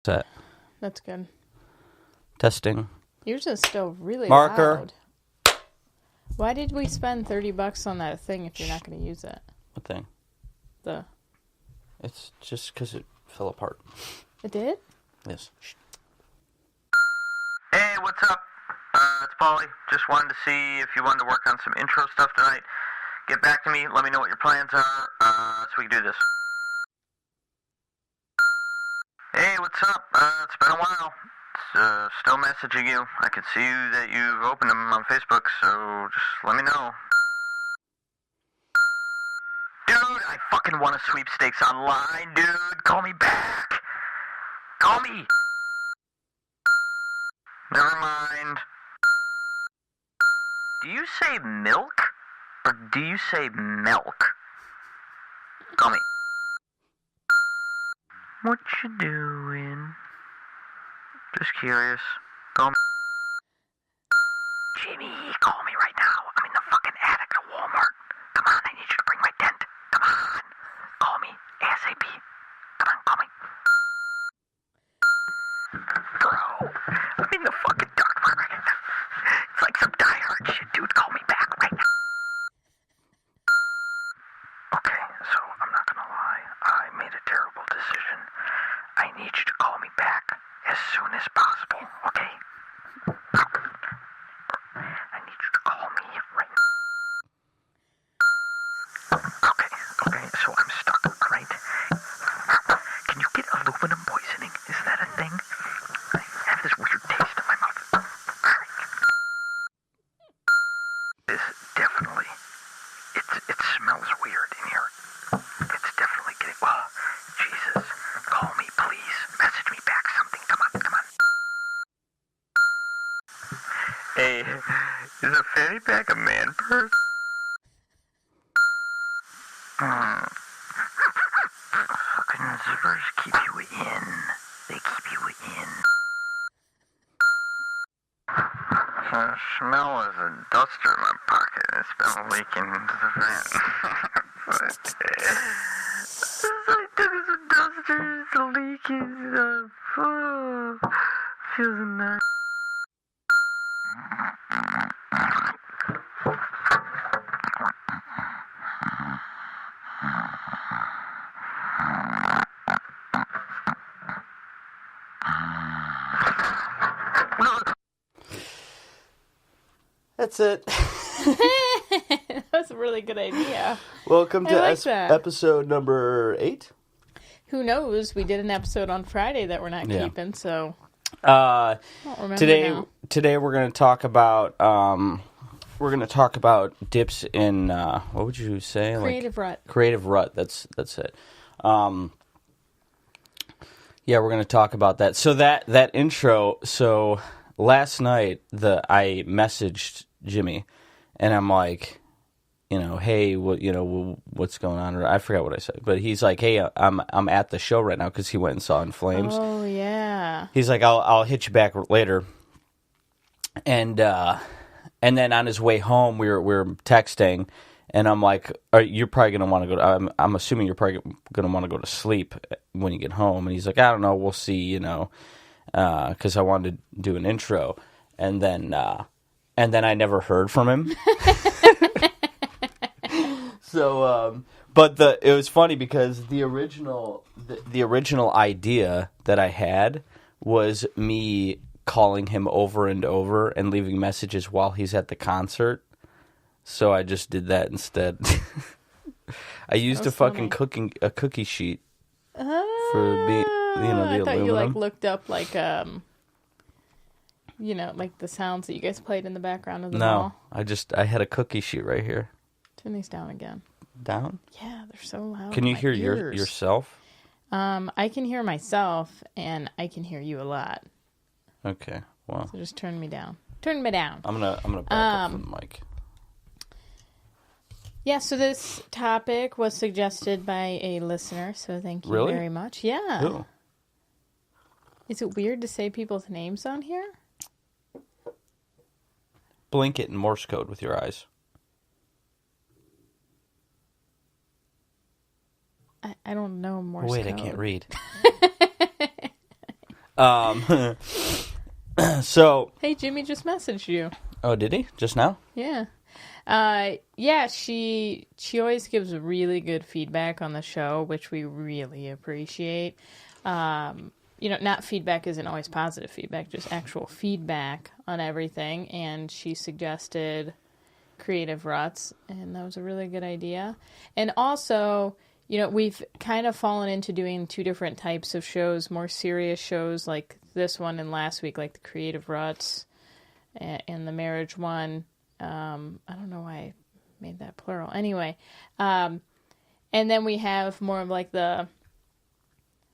Set. That's good. Testing. Yours is still really Marker. loud. Why did we spend $30 on that thing if you're not going to use it? What thing? It's just because it fell apart. It did? Yes. Hey, what's up? It's Paulie. Just wanted to see if you wanted to work on some intro stuff tonight. Get back to me. Let me know what your plans are, so we can do this. Hey, what's up? It's been a while. Still messaging you. I can see that you've opened them on Facebook, so just let me know. Dude, I fucking won a sweepstakes online, dude. Call me back. Call me. Never mind. Do you say milk? Or do you say milk? Call me. What you doing? Just curious. Call me. Jimmy, call me right now. I'm in the fucking attic at Walmart. Come on, I need you to bring my tent. Come on. Call me. ASAP. Come on, call me. Bro, I'm in the fucking dark right now. It's like some diehard shit, dude. Call me back right now. Okay, so I'm not gonna lie. I made a terrible decision. I need you to call me back as soon as possible, okay? I need you to call me right now. Okay, so I'm stuck, alright? Can you get aluminum poisoning? Is that a thing? I have this weird taste in my mouth. Alright. This definitely, it smells weird in here. It's definitely getting, oh, Jesus. Call me, please. Message me back something. Come on. Hey, is a fanny pack a man purse? Fucking zippers keep you in. They keep you in. The smell is a duster in my pocket. It's been leaking into the vent. I took some duster. It's leaking. Feels nice. That's it. That was a really good idea. Welcome to like that. episode number 8. Who knows? We did an episode on Friday that we're not keeping, so I don't remember now. Today we're going to talk about dips in what would you say? Creative Rut. Creative Rut. That's it. Yeah, we're going to talk about that. So that intro. So last night I messaged Jimmy, and I'm like, hey, what's going on? Or I forgot what I said, but he's like, hey, I'm at the show right now because he went and saw In Flames. Oh yeah. He's like, I'll hit you back later. And then on his way home, we were texting, and I'm like, you're probably gonna want to go. I'm assuming you're probably gonna want to go to sleep when you get home. And he's like, I don't know, we'll see, because I wanted to do an intro, and then I never heard from him. So, but it was funny because the original idea that I had was me calling him over and over and leaving messages while he's at the concert. So I just did that instead. I used a fucking cookie sheet for being, the I thought aluminum. you looked up like the sounds that you guys played in the background of the mall. I had a cookie sheet right here. Turn these down again. Down? Yeah, they're so loud. Can you hear ears. yourself? I can hear myself, and I can hear you a lot. Okay. Well. So just turn me down. Turn me down. I'm gonna back up from the mic. Yeah, so this topic was suggested by a listener, so thank you very much. Yeah. Who? Is it weird to say people's names on here? Blink it in Morse code with your eyes. I don't know Morse code. Wait, I can't read. So. Hey, Jimmy just messaged you. Oh, did he? Just now? Yeah. She always gives really good feedback on the show, which we really appreciate. Not feedback isn't always positive feedback, just actual feedback on everything. And she suggested Creative Ruts, and that was a really good idea. And also, we've kind of fallen into doing two different types of shows, more serious shows like this one and last week, like the Creative Ruts and the marriage one. I don't know why I made that plural. Anyway, and then we have more of like the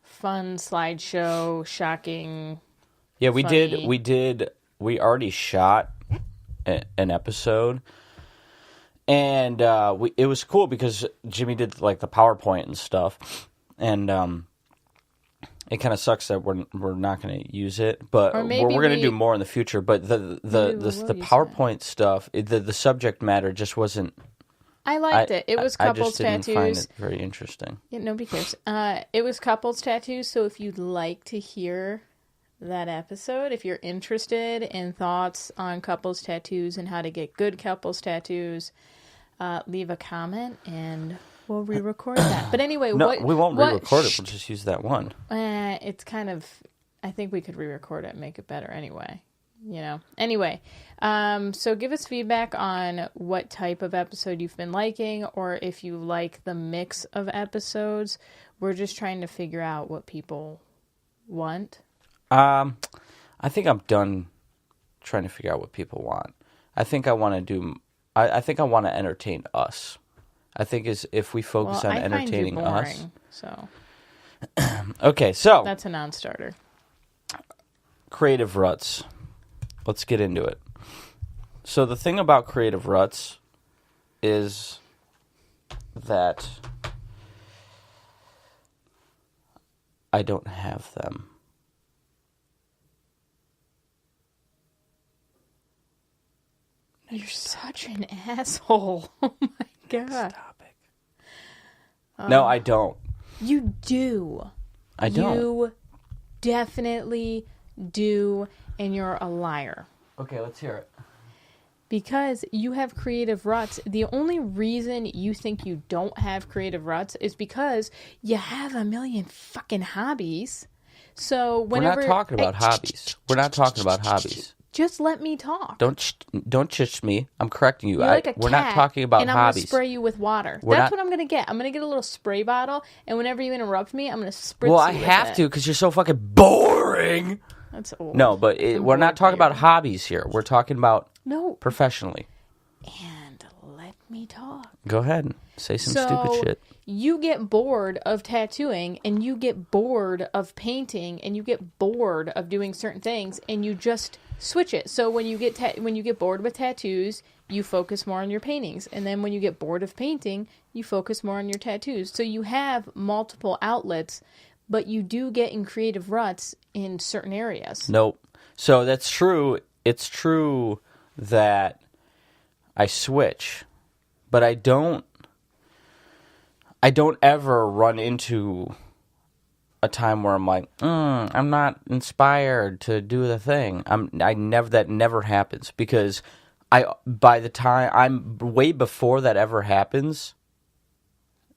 fun slideshow, shocking. Yeah, we funny. did. We already shot an episode, and it was cool because Jimmy did like the PowerPoint and stuff, and it kind of sucks that we're not going to use it, but we're going to do more in the future. But the PowerPoint stuff, the subject matter just wasn't. I liked it. It was couples tattoos. I just didn't find it very interesting. Yeah, nobody cares. It was couples tattoos, so if you'd like to hear that episode, if you're interested in thoughts on couples tattoos and how to get good couples tattoos, leave a comment and we'll re-record that. But anyway, we won't re-record it. We'll just use that one. It's kind of, I think we could re-record it and make it better anyway. Anyway, so give us feedback on what type of episode you've been liking, or if you like the mix of episodes. We're just trying to figure out what people want. I think I'm done trying to figure out what people want. I think I want to do. I think I want to entertain us. I think if we focus on entertaining us. So. Okay, so that's a non-starter. Creative Ruts. Let's get into it. So the thing about Creative Ruts is that I don't have them. You're such an asshole. Oh my God. Stop it. No, I don't. You do. I don't. You definitely do, and you're a liar. Okay, let's hear it. Because you have Creative Ruts. The only reason you think you don't have Creative Ruts is because you have a million fucking hobbies. So whenever... We're not talking about hobbies. We're not talking about hobbies. Just let me talk. Don't chish me. I'm correcting you. You're like a cat, we're not talking about and I'm hobbies. Going to spray you with water. That's what I'm going to get. I'm going to get a little spray bottle, and whenever you interrupt me, I'm going to spritz you Well, I with have it. to because you're so fucking boring. That's old. No, but we're not talking about hobbies here. We're talking about professionally. And let me talk. Go ahead and say some stupid shit. You get bored of tattooing, and you get bored of painting, and you get bored of doing certain things, and you just switch it. So when you get bored with tattoos, you focus more on your paintings, and then when you get bored of painting, you focus more on your tattoos. So you have multiple outlets, but you do get in creative ruts in certain areas. Nope. So that's true. It's true that I switch, but I don't ever run into a time where I'm like, I'm not inspired to do the thing. That never happens because by the time I'm way before that ever happens.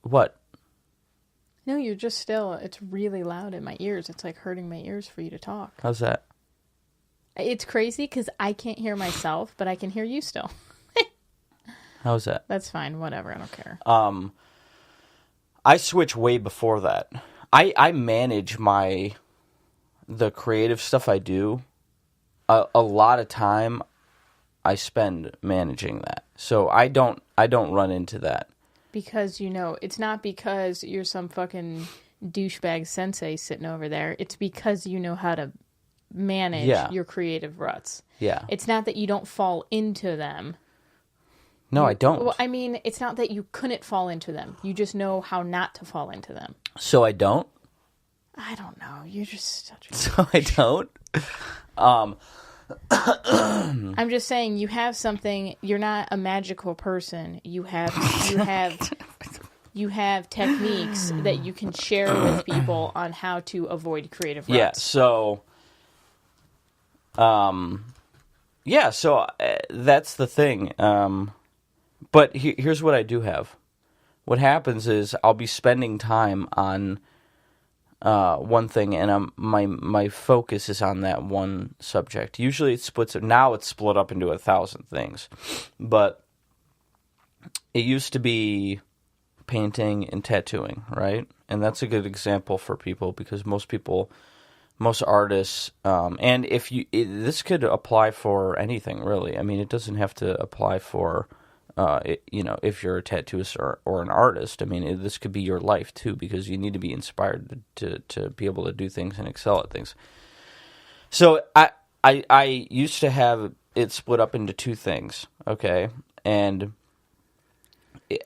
What? No, you're just still, it's really loud in my ears. It's like hurting my ears for you to talk. How's that? It's crazy because I can't hear myself, but I can hear you still. How's that? That's fine. Whatever. I don't care. I switch way before that. I manage the creative stuff I do. A lot of time I spend managing that. So I don't run into that. Because, it's not because you're some fucking douchebag sensei sitting over there. It's because you know how to manage your creative ruts. Yeah. It's not that you don't fall into them. No, I don't. Well, I mean, it's not that you couldn't fall into them. You just know how not to fall into them. So I don't? I don't know. You're just such a... So I don't? I'm just saying you have something. You're not a magical person. You have techniques that you can share with people on how to avoid creative ruts. Yeah, so Yeah, so that's the thing. But here's what I do have. What happens is I'll be spending time on one thing, and my focus is on that one subject. Usually it splits. Now it's split up into 1,000 things, but it used to be painting and tattooing, right? And that's a good example for people because most artists, and this could apply for anything really. I mean, it doesn't have to apply for, if you're a tattooist or an artist. I mean, this could be your life too because you need to be inspired to be able to do things and excel at things. So I used to have it split up into two things, okay, and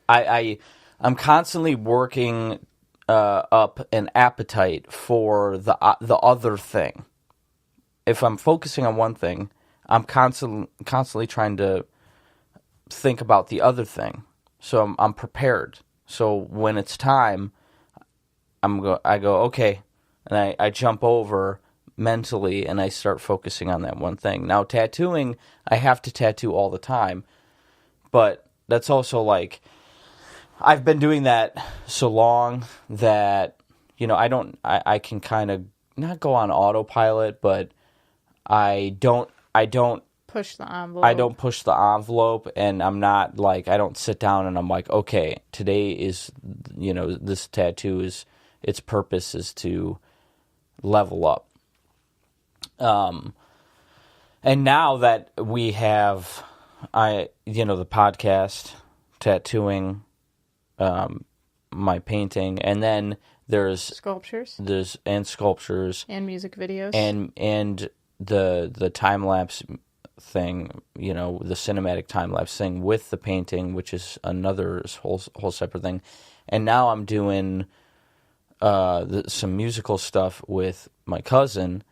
I'm constantly working up an appetite for the other thing. If I'm focusing on one thing, I'm constantly trying to think about the other thing. So I'm prepared. So when it's time, I go okay, and I jump over mentally and I start focusing on that one thing. Now tattooing, I have to tattoo all the time, but that's also like I've been doing that so long that, I can kind of not go on autopilot, but I don't Push the envelope. I don't push the envelope, and I'm not like, I don't sit down and I'm like, okay, today is, this tattoo is, its purpose is to level up. And now that we have, the podcast, tattooing, my painting, and then there's sculptures and sculptures and music videos and the time lapse thing, the cinematic time lapse thing with the painting, which is another whole separate thing. And now I'm doing some musical stuff with my cousin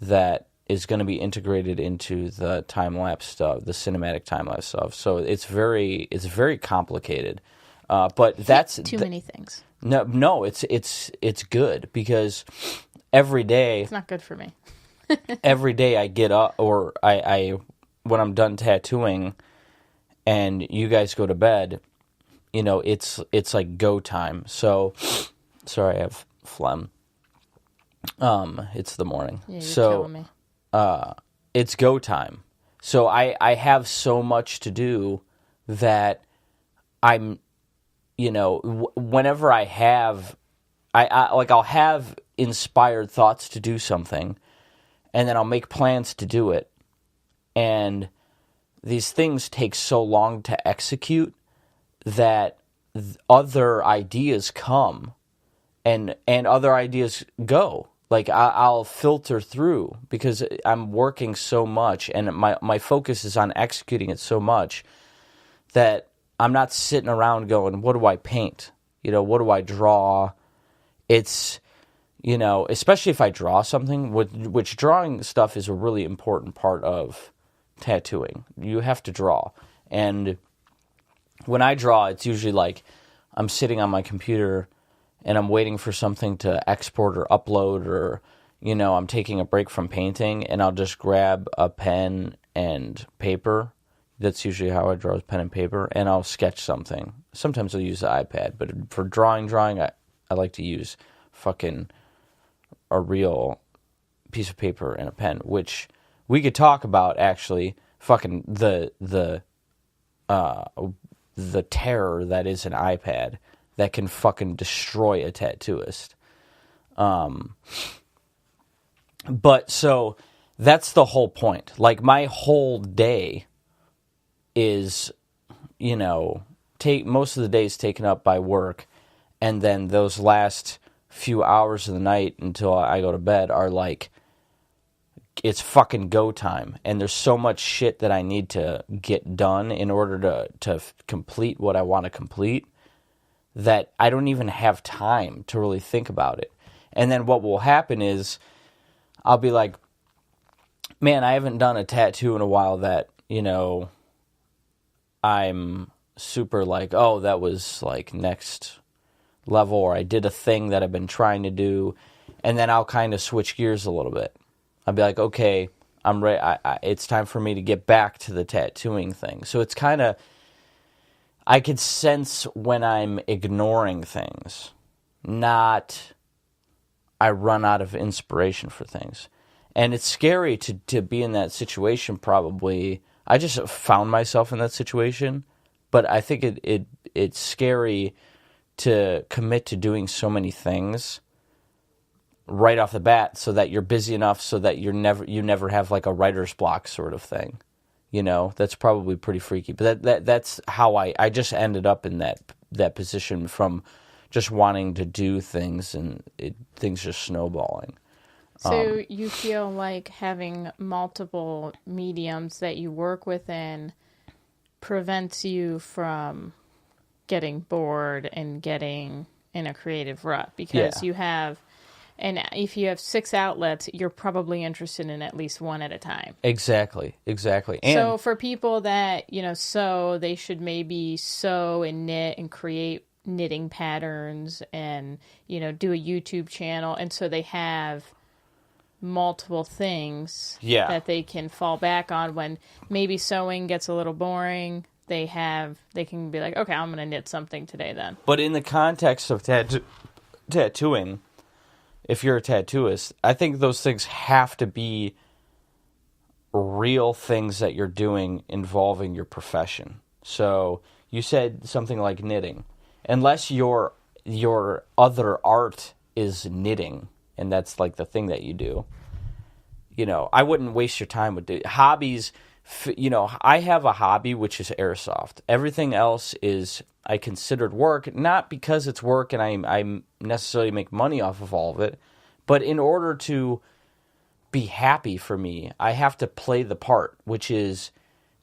that is going to be integrated into the time lapse stuff, the cinematic time lapse stuff. So it's very complicated. But that's too many things. No, it's good because every day it's not good for me. Every day I get up, or I when I'm done tattooing, and you guys go to bed, it's like go time. So, sorry, I have phlegm. It's the morning. Yeah, you're killing me. It's go time. So I have so much to do that I'm, whenever I have, I'll have inspired thoughts to do something, and then I'll make plans to do it. And these things take so long to execute that other ideas come and other ideas go. Like I'll filter through because I'm working so much and my focus is on executing it so much that I'm not sitting around going, what do I paint? What do I draw? It's, especially if I draw something, which drawing stuff is a really important part of tattooing. You have to draw. And when I draw, it's usually like I'm sitting on my computer and I'm waiting for something to export or upload, or, I'm taking a break from painting, and I'll just grab a pen and paper. That's usually how I draw, is pen and paper, and I'll sketch something. Sometimes I'll use the iPad, but for drawing, I like to use fucking a real piece of paper and a pen, which we could talk about, actually, fucking the terror that is an iPad that can fucking destroy a tattooist. But so that's the whole point. Like my whole day is, most of the day is taken up by work, and then those last few hours of the night until I go to bed are like, it's fucking go time, and there's so much shit that I need to get done in order to complete what I want to complete that I don't even have time to really think about it. And then what will happen is I'll be like, man, I haven't done a tattoo in a while that, I'm super like, oh, that was like next level, or I did a thing that I've been trying to do, and then I'll kind of switch gears a little bit. I'll be like, okay, I'm ready. It's time for me to get back to the tattooing thing. So it's kind of, I could sense when I'm ignoring things, not I run out of inspiration for things. And it's scary to be in that situation, probably. I just found myself in that situation, but I think it's scary to commit to doing so many things right off the bat, so that you're busy enough so that you never have like a writer's block sort of thing. That's probably pretty freaky. But that's how I just ended up in that position, from just wanting to do things and things just snowballing. So you feel like having multiple mediums that you work within prevents you from getting bored and getting in a creative rut, because you have, and if you have 6 outlets, you're probably interested in at least one at a time. Exactly. And so for people that, sew, they should maybe sew and knit and create knitting patterns and, do a YouTube channel. And so they have multiple things that they can fall back on when maybe sewing gets a little boring. They can be like, okay, I'm going to knit something today then. But in the context of tattooing, if you're a tattooist, I think those things have to be real things that you're doing involving your profession. So you said something like knitting. Unless your other art is knitting, and that's like the thing that you do, I wouldn't waste your time with hobbies. I have a hobby, which is airsoft. Everything else is I considered work, not because it's work and I necessarily make money off of all of it, but in order to be happy for me, I have to play the part, which is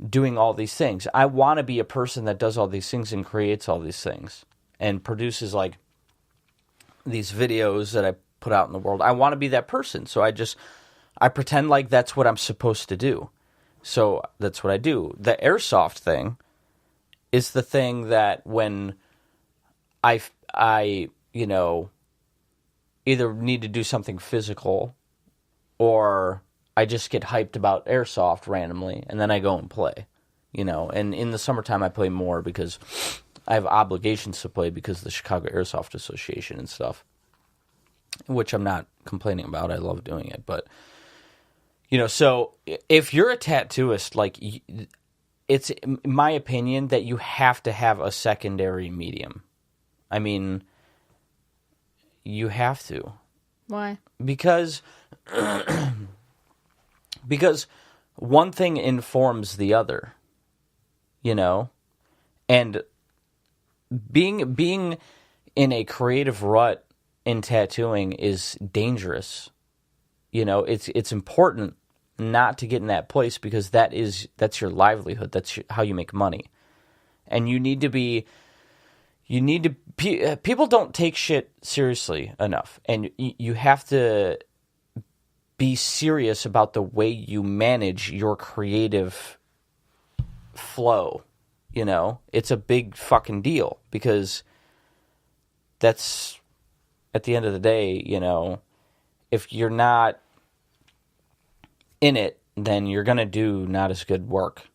doing all these things. I want to be a person that does all these things and creates all these things and produces like these videos that I put out in the world. I want to be that person. So I pretend like that's what I'm supposed to do. So that's what I do. The airsoft thing is the thing that when I either need to do something physical or I just get hyped about airsoft randomly and then I go and play, and in the summertime I play more because I have obligations to play because of the Chicago Airsoft Association and stuff, which I'm not complaining about. I love doing it, but so if you're a tattooist, like, it's in my opinion that you have to have a secondary medium. I mean, you have to. Why? Because one thing informs the other, and being in a creative rut in tattooing is dangerous. It's important not to get in that place, because that's your livelihood. That's how you make money. And people don't take shit seriously enough. And you have to be serious about the way you manage your creative flow. It's a big fucking deal, because that's, at the end of the day, if you're not in it, then you're going to do not as good work,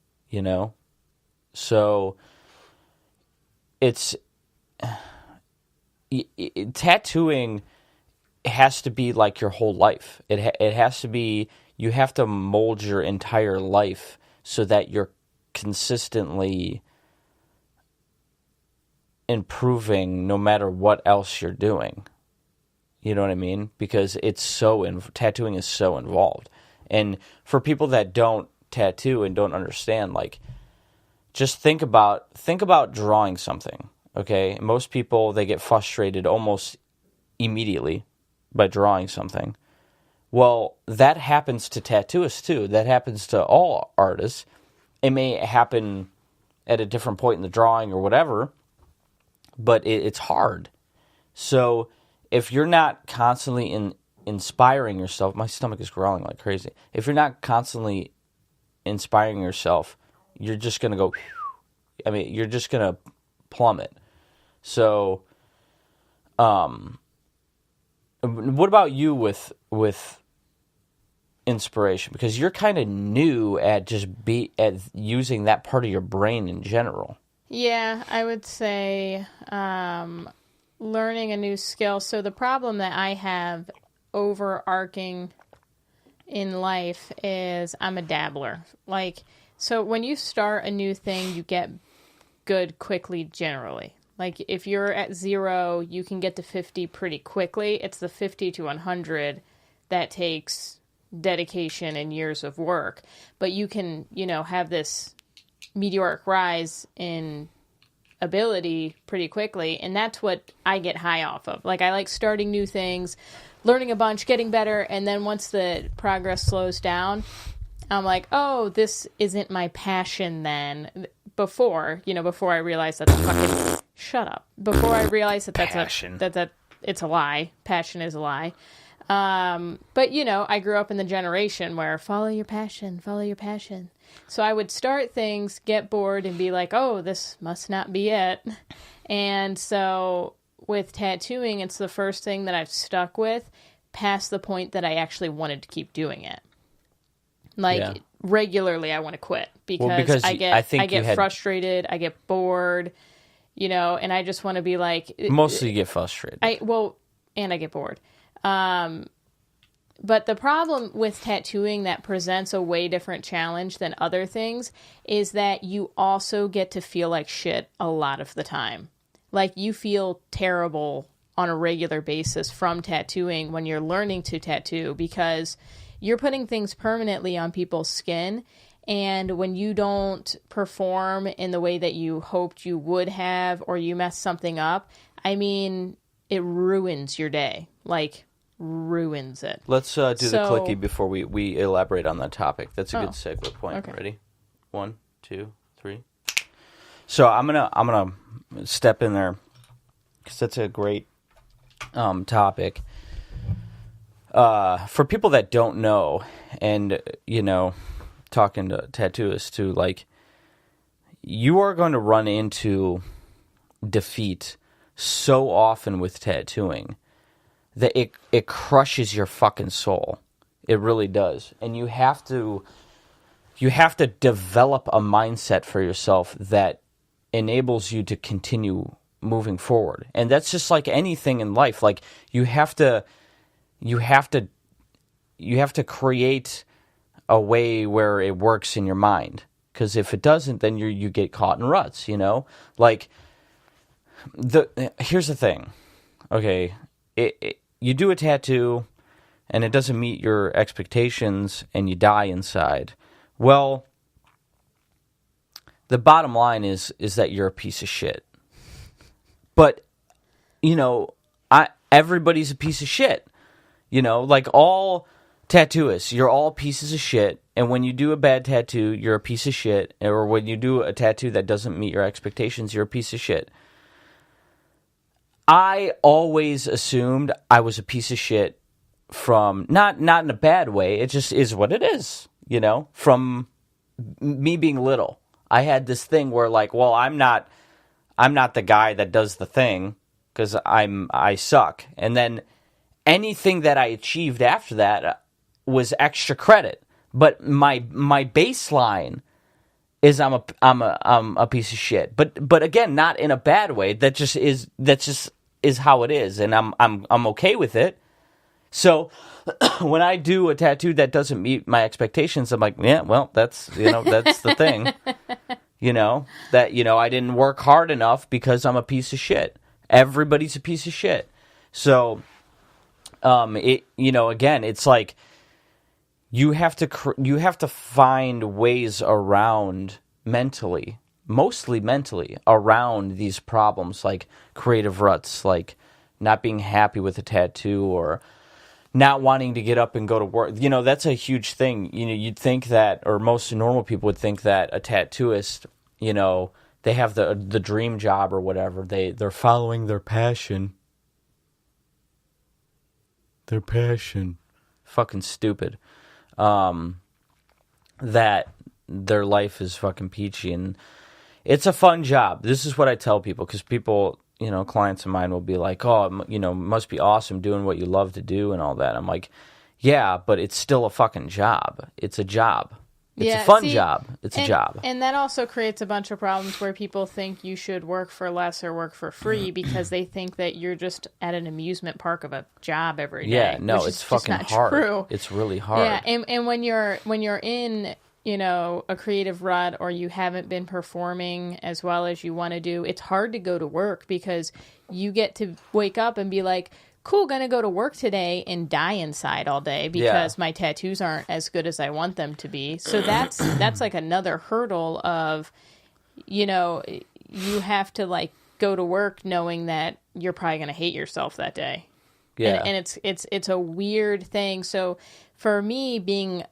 So tattooing has to be like your whole life. It has to be, you have to mold your entire life so that you're consistently improving no matter what else you're doing. You know what I mean? Because tattooing is so involved. And for people that don't tattoo and don't understand, like, just think about drawing something, okay? Most people, they get frustrated almost immediately by drawing something. Well, that happens to tattooists too. That happens to all artists. It may happen at a different point in the drawing or whatever, but it's hard. So if you're not constantly inspiring yourself, my stomach is growling like crazy. If you're not constantly inspiring yourself, you're just going to go, you're just going to plummet. So, what about you with inspiration? Because you're kind of new at at using that part of your brain in general. Yeah, I would say learning a new skill. So the problem that I have overarching in life is I'm a dabbler. Like, so when you start a new thing, you get good quickly generally. Like, if you're at 0, you can get to 50 pretty quickly. It's the 50 to 100 that takes dedication and years of work. But you can, have this meteoric rise in ability pretty quickly, and that's what I get high off of. Like, I like starting new things, learning a bunch, getting better, and then once the progress slows down, I'm like, oh, this isn't my passion then. Before I realized that the fucking... Shut up. Before I realized that that it's a lie. Passion is a lie. But, I grew up in the generation where follow your passion. So I would start things, get bored, and be like, oh, this must not be it. And so with tattooing, it's the first thing that I've stuck with past the point that I actually wanted to keep doing it. Like, regularly I want to quit because I get frustrated, I get bored, and I just want to be like... Mostly you get frustrated. And I get bored. But the problem with tattooing that presents a way different challenge than other things is that you also get to feel like shit a lot of the time. Like, you feel terrible on a regular basis from tattooing when you're learning to tattoo because you're putting things permanently on people's skin. And when you don't perform in the way that you hoped you would have, or you mess something up, I mean, it ruins your day. Like, ruins it. Let's do the clicky before we elaborate on that topic. That's a good segue point. Okay. Ready? 1, 2, 3. So I'm gonna step in there because that's a great topic. For people that don't know, and talking to tattooists too, like, you are going to run into defeat so often with tattooing that it crushes your fucking soul. It really does. And you have to develop a mindset for yourself that enables you to continue moving forward. And that's just like anything in life. Like, you have to create a way where it works in your mind. Because if it doesn't, then you get caught in ruts, Like, here's the thing. Okay, you do a tattoo, and it doesn't meet your expectations, and you die inside. Well, the bottom line is that you're a piece of shit. But, everybody's a piece of shit. Like, all tattooists, you're all pieces of shit, and when you do a bad tattoo, you're a piece of shit, or when you do a tattoo that doesn't meet your expectations, you're a piece of shit. I always assumed I was a piece of shit from, not in a bad way, it just is what it is, from me being little. I had this thing where, like, well, I'm not the guy that does the thing because I suck. And then anything that I achieved after that was extra credit. But my baseline is I'm a piece of shit. But again, not in a bad way. That just is how it is, and I'm okay with it. So when I do a tattoo that doesn't meet my expectations, I'm like, yeah, well, that's the thing. That I didn't work hard enough because I'm a piece of shit. Everybody's a piece of shit. So again, it's like you have to find ways around mostly mentally around these problems, like creative ruts, like not being happy with a tattoo or not wanting to get up and go to work. That's a huge thing. You'd think that, or most normal people would think that a tattooist, they have the dream job or whatever. They're following their passion. Their passion. Fucking stupid. That their life is fucking peachy, and it's a fun job. This is what I tell people, because people, clients of mine will be like, oh, must be awesome doing what you love to do and all that. I'm like, Yeah, but it's still a fucking job. It's a job. It's a fun job. It's a job. And that also creates a bunch of problems where people think you should work for less or work for free because they think that you're just at an amusement park of a job every day. Yeah, no, which it's is fucking just not hard. True. It's really hard. Yeah, and when you're in, a creative rut or you haven't been performing as well as you want to do, it's hard to go to work because you get to wake up and be like, cool, gonna go to work today and die inside all day because my tattoos aren't as good as I want them to be. So that's like another hurdle of, you have to like go to work knowing that you're probably gonna hate yourself that day. Yeah. And it's a weird thing. So for me, being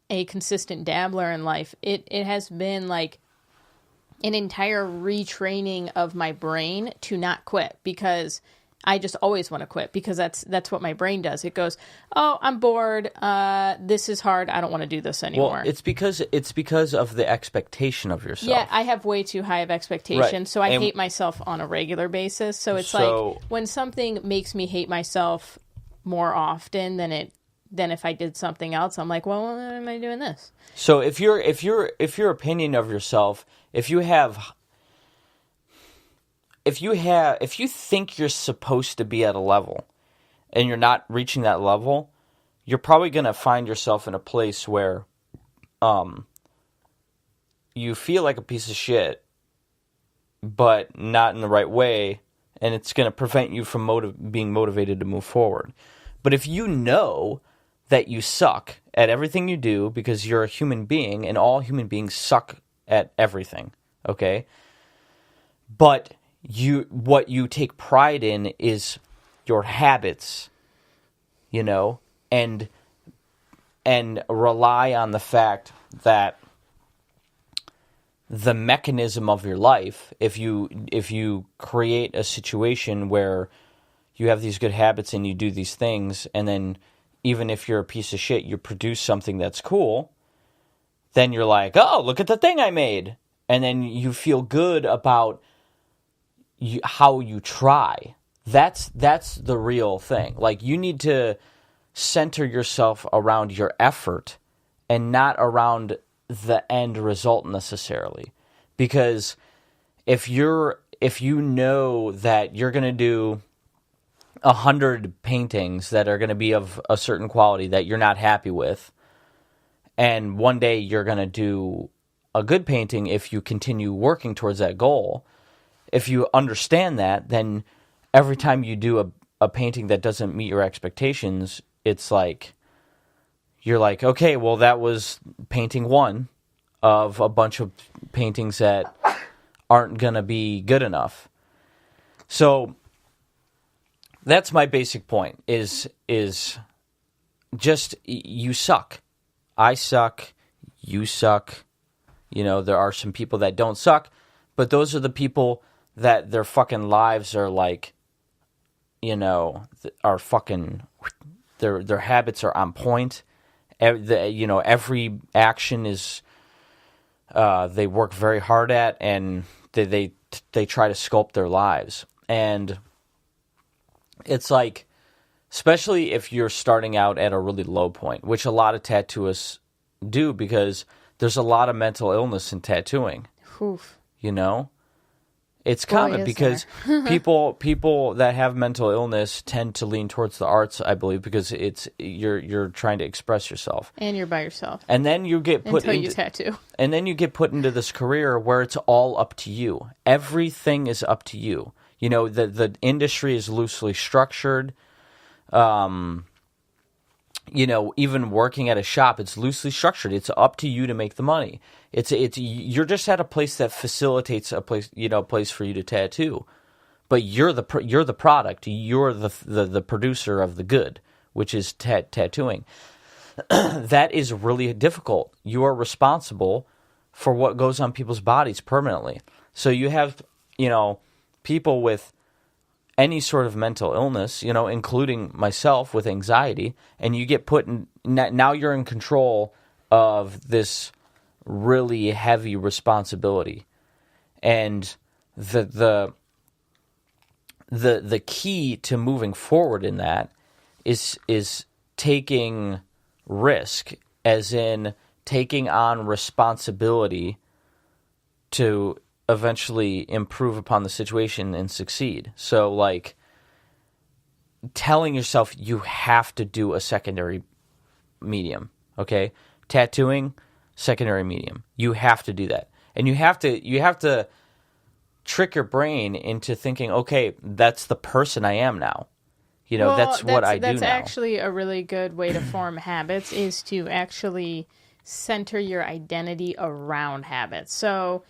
a consistent dabbler in life, it has been like an entire retraining of my brain to not quit because I just always want to quit because that's what my brain does. It goes, oh, I'm bored. This is hard. I don't want to do this anymore. Well, it's because of the expectation of yourself. Yeah, I have way too high of expectations, right. So I hate myself on a regular basis. So it's like when something makes me hate myself more often than if I did something else, I'm like, well, why am I doing this? So if your opinion of yourself, if you think you're supposed to be at a level and you're not reaching that level, you're probably going to find yourself in a place where you feel like a piece of shit, but not in the right way, and it's going to prevent you from being motivated to move forward. But if you know that you suck at everything you do because you're a human being, and all human beings suck at everything, okay? But what you take pride in is your habits, and rely on the fact that the mechanism of your life, if you create a situation where you have these good habits and you do these things, and then even if you're a piece of shit, you produce something that's cool, then you're like, oh, look at the thing I made. And then you feel good about how you try. That's the real thing. Like, you need to center yourself around your effort and not around the end result necessarily. Because if you know that you're going to do 100 paintings that are going to be of a certain quality that you're not happy with, and one day you're going to do a good painting if you continue working towards that goal, if you understand that, then every time you do a painting that doesn't meet your expectations, it's like, you're like, okay, well, that was painting one of a bunch of paintings that aren't going to be good enough. So that's my basic point, is just, you suck. I suck. You suck. There are some people that don't suck, but those are the people that their fucking lives are like, are fucking, their habits are on point. Every action is, they work very hard at, and they try to sculpt their lives. And it's like, especially if you're starting out at a really low point, which a lot of tattooists do, because there's a lot of mental illness in tattooing. Oof. It's common because people that have mental illness tend to lean towards the arts, I believe, because you're trying to express yourself. And you're by yourself. And then you get put until you tattoo. And then you get put into this career where it's all up to you. Everything is up to you. The industry is loosely structured. Even working at a shop, it's loosely structured. It's up to you to make the money. You're just at a place that facilitates a place for you to tattoo, but you're the product. You're the producer of the good, which is tattooing. That is really difficult. You are responsible for what goes on people's bodies permanently. So you have people with any sort of mental illness, including myself with anxiety, and you get put in, now you're in control of this really heavy responsibility. And the key to moving forward in that is taking risk, as in taking on responsibility to eventually improve upon the situation and succeed. So, like, telling yourself you have to do a secondary medium, okay? Tattooing, secondary medium. You have to do that. And you have to trick your brain into thinking, okay, that's the person I am now. You know, that's what I do now. That's actually a really good way to form habits, is to actually center your identity around habits. So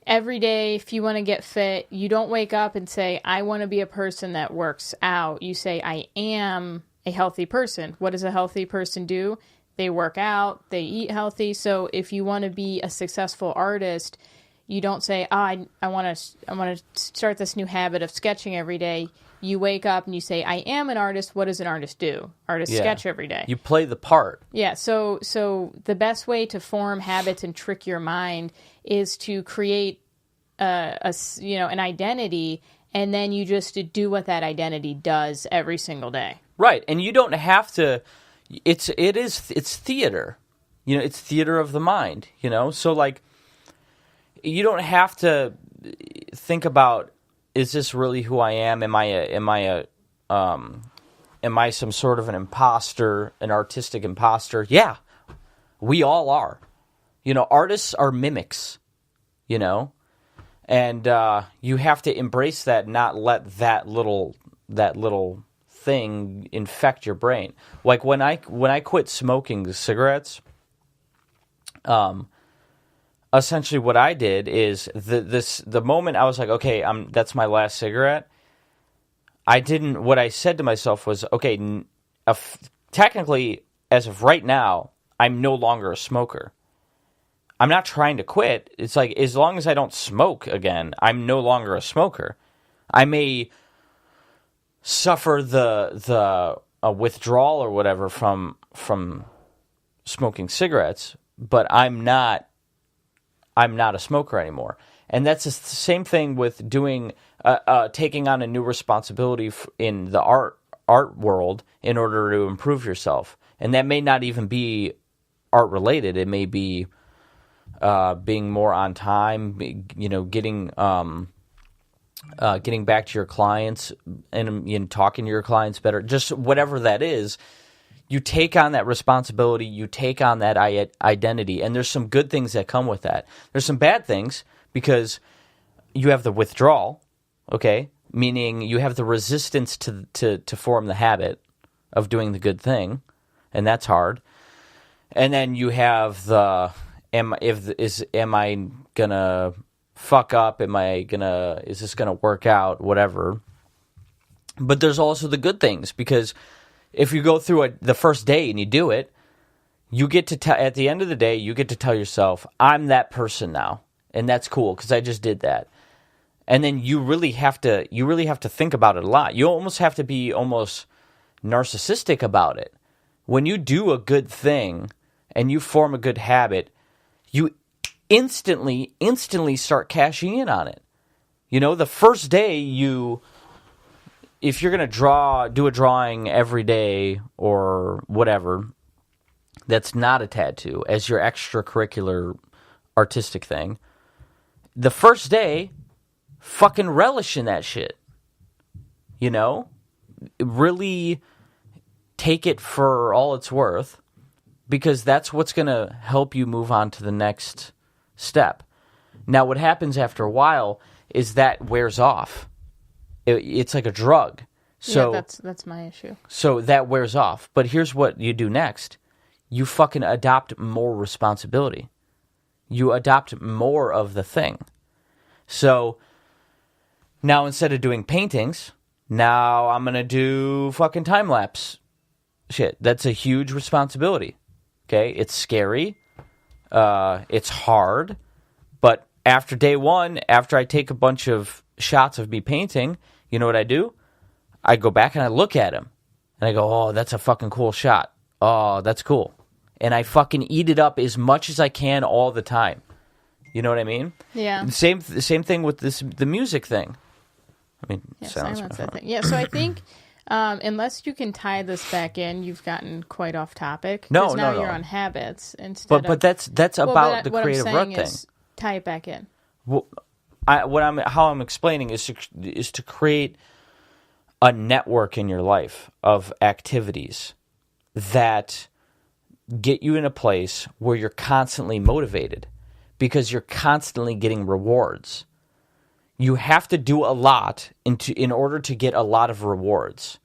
every day, if you want to get fit, you don't wake up and say, I want to be a person that works out. You say, I am a healthy person. What does a healthy person do? They work out, they eat healthy. So if you want to be a successful artist, you don't say, I want to start this new habit of sketching every day. You wake up and you say, I am an artist. What does an artist do? Artists sketch every day. You play the part. Yeah, so the best way to form habits and trick your mind is to create an identity, and then you just do what that identity does every single day. Right, and you don't have to. It's theater. You know, it's theater of the mind. You know, so like, you don't have to think about, is this really who I am? Am I some sort of an imposter, an artistic imposter? Yeah, we all are. You know, artists are mimics, you know, and you have to embrace that, not let that little thing infect your brain. Like when I quit smoking cigarettes, essentially what I did is the moment I was like, okay, that's my last cigarette. What I said to myself was, okay, technically, as of right now, I'm no longer a smoker. I'm not trying to quit. It's like, as long as I don't smoke again, I'm no longer a smoker. I may suffer the withdrawal or whatever from smoking cigarettes, but I'm not a smoker anymore. And that's the same thing with doing taking on a new responsibility in the art world in order to improve yourself. And that may not even be art related. It may be being more on time, you know, getting back to your clients and talking to your clients better. Just whatever that is. You take on that responsibility, you take on that identity, and there's some good things that come with that. There's some bad things, because you have the withdrawal, okay? Meaning you have the resistance to form the habit of doing the good thing, and that's hard. And then you have the, am I gonna fuck up? Is this gonna work out? Whatever. But there's also the good things, because if you go through the first day and you do it, you get to at the end of the day, you get to tell yourself, I'm that person now. And that's cool, because I just did that. And then you really have to think about it a lot. You almost have to be almost narcissistic about it. When you do a good thing and you form a good habit, you instantly start cashing in on it. You know, the first day if you're going to do a drawing every day or whatever, that's not a tattoo, as your extracurricular artistic thing, the first day, fucking relish in that shit. You know? Really take it for all it's worth, because that's what's going to help you move on to the next step. Now, what happens after a while is that wears off. It's like a drug. So yeah, that's my issue. So that wears off. But here's what you do next. You fucking adopt more responsibility. You adopt more of the thing. So now, instead of doing paintings, now I'm going to do fucking time-lapse shit. That's a huge responsibility. Okay? It's scary. It's hard. But after day one, after I take a bunch of shots of me painting, you know what I do? I go back and I look at him. And I go, oh, that's a fucking cool shot. Oh, that's cool. And I fucking eat it up as much as I can all the time. You know what I mean? Yeah. Same thing with the music thing. I mean, yeah, silence that thing. Yeah, so I think Unless you can tie this back in, you've gotten quite off topic. No, 'Cause now no. you're on habits instead But that's about the what creative I'm rut saying thing. is tie it back in. Well, how I'm explaining is to create a network in your life of activities that get you in a place where you're constantly motivated because you're constantly getting rewards. You have to do a lot in order to get a lot of rewards.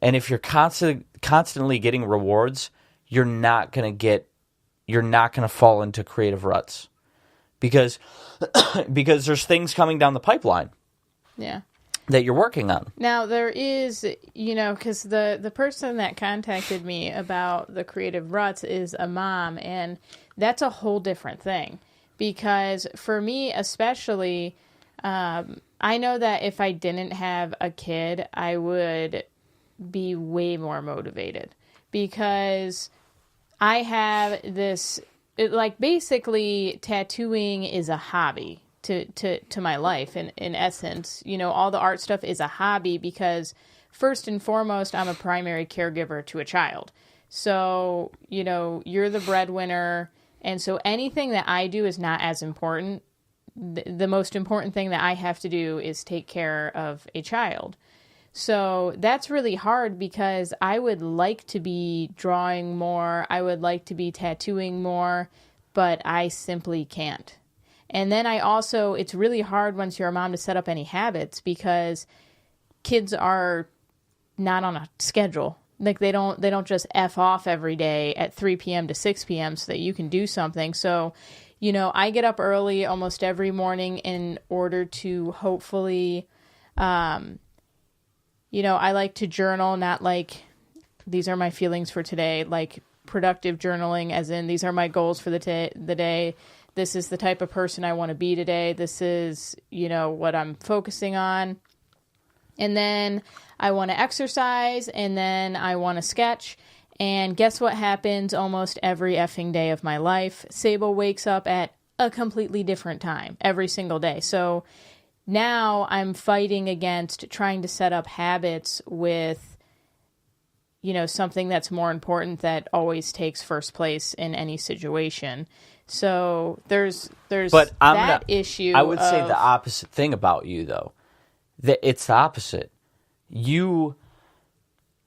And if you're constantly getting rewards, you're not going to fall into creative ruts. Because there's things coming down the pipeline. Yeah. That you're working on. Now, there is, because the person that contacted me about the creative ruts is a mom, and that's a whole different thing. Because for me, especially, I know that if I didn't have a kid, I would be way more motivated. Because I have this, basically, tattooing is a hobby. To my life in essence, all the art stuff is a hobby because first and foremost, I'm a primary caregiver to a child. So, you're the breadwinner. And so anything that I do is not as important. The most important thing that I have to do is take care of a child. So that's really hard because I would like to be drawing more. I would like to be tattooing more, but I simply can't. And then it's really hard once you're a mom to set up any habits because kids are not on a schedule. Like they don't just F off every day at 3 p.m. to 6 p.m. so that you can do something. So, I get up early almost every morning in order to hopefully, I like to journal, not like these are my feelings for today, like productive journaling as in these are my goals for the day. This is the type of person I want to be today. This is, what I'm focusing on. And then I want to exercise, and then I want to sketch. And guess what happens almost every effing day of my life? Sable wakes up at a completely different time every single day. So now I'm fighting against trying to set up habits with, something that's more important that always takes first place in any situation. So there's issue. I would say the opposite thing about you, though. That it's the opposite. It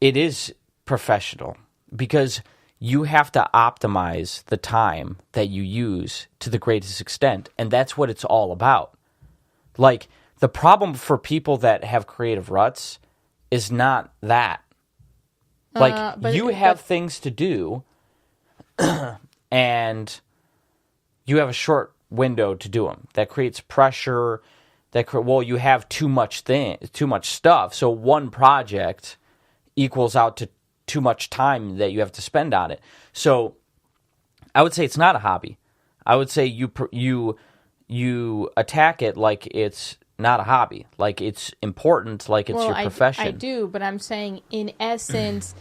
is professional because you have to optimize the time that you use to the greatest extent, and that's what it's all about. Like, the problem for people that have creative ruts is not that. Like, you have things to do, and you have a short window to do them. That creates pressure. You have too much stuff. So one project equals out to too much time that you have to spend on it. So I would say it's not a hobby. I would say you attack it like it's not a hobby, like it's important, like it's your profession. I do, but I'm saying in essence,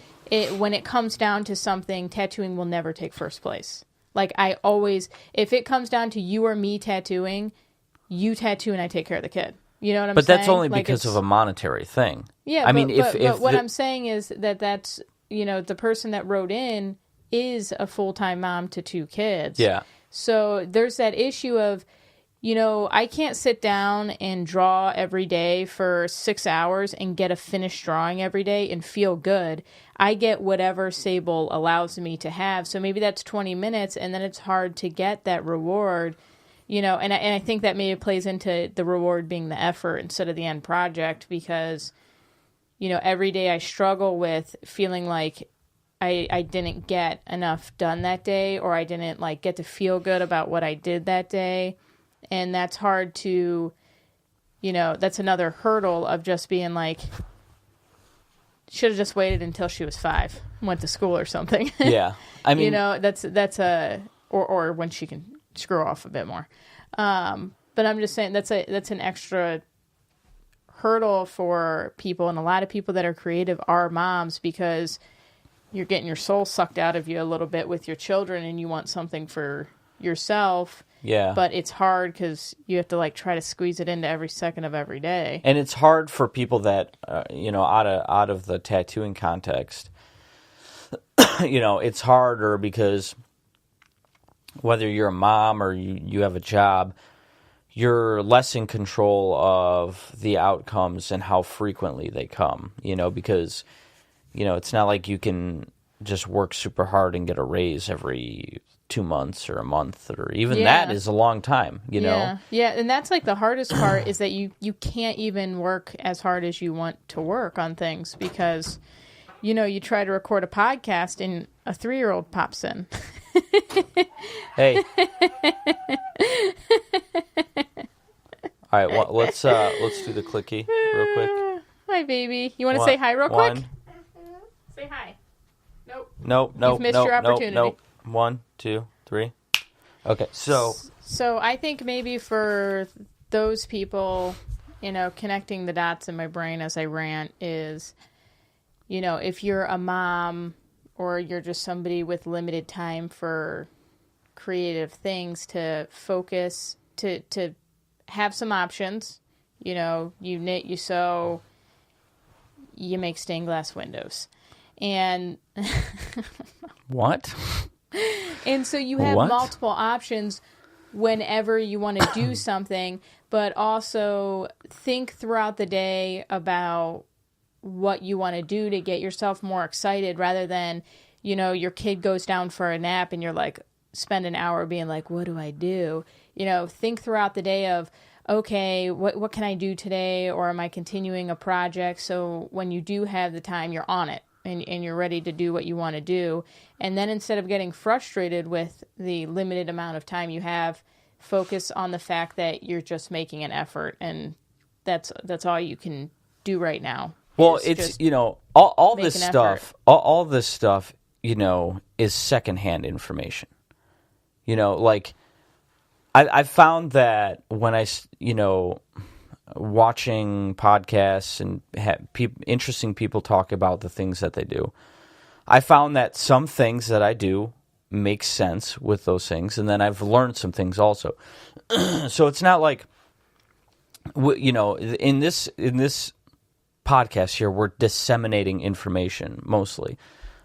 when it comes down to something, tattooing will never take first place. Like if it comes down to you or me tattooing, you tattoo and I take care of the kid. You know what I'm saying? But that's only because of a monetary thing. Yeah, but what I'm saying is that's, the person that wrote in is a full-time mom to 2 kids. Yeah. So there's that issue of, I can't sit down and draw every day for 6 hours and get a finished drawing every day and feel good. I get whatever Sable allows me to have. So maybe that's 20 minutes, and then it's hard to get that reward, and I think that maybe plays into the reward being the effort instead of the end project because, every day I struggle with feeling like I didn't get enough done that day, or I didn't get to feel good about what I did that day. And that's hard to, that's another hurdle of just being like, should have just waited until she was 5, went to school or something. Yeah. I mean, that's or when she can screw off a bit more. But I'm just saying that's an extra hurdle for people. And a lot of people that are creative are moms because you're getting your soul sucked out of you a little bit with your children and you want something for yourself. Yeah. But it's hard because you have to like try to squeeze it into every second of every day. And it's hard for people that, out of the tattooing context, it's harder because whether you're a mom or you have a job, you're less in control of the outcomes and how frequently they come, because, it's not like you can just work super hard and get a raise every 2 months or a month, or even that is a long time, know? Yeah, and that's like the hardest part is that you can't even work as hard as you want to work on things because, you try to record a podcast and a 3-year-old pops in. Hey. All right, well, let's do the clicky real quick. Hi, baby. You want to say hi real quick? Say hi. Nope. No. You've missed your opportunity. Nope. 1, 2, 3. Okay, so I think maybe for those people, connecting the dots in my brain as I rant is, if you're a mom or you're just somebody with limited time for creative things, to focus, to have some options. You knit, you sew, you make stained glass windows. And what? And so you have multiple options whenever you want to do something, but also think throughout the day about what you want to do to get yourself more excited rather than, your kid goes down for a nap and you're like, spend an hour being like, what do I do? Think throughout the day of, okay, what can I do today? Or am I continuing a project? So when you do have the time, you're on it. And you're ready to do what you want to do. And then instead of getting frustrated with the limited amount of time you have, focus on the fact that you're just making an effort, and that's all you can do right now. Well, it's all this stuff, all this stuff, is secondhand information. Like I found that when I watching podcasts and interesting people talk about the things that they do, I found that some things that I do make sense with those things, and then I've learned some things also. So it's not like, in this podcast here, we're disseminating information mostly,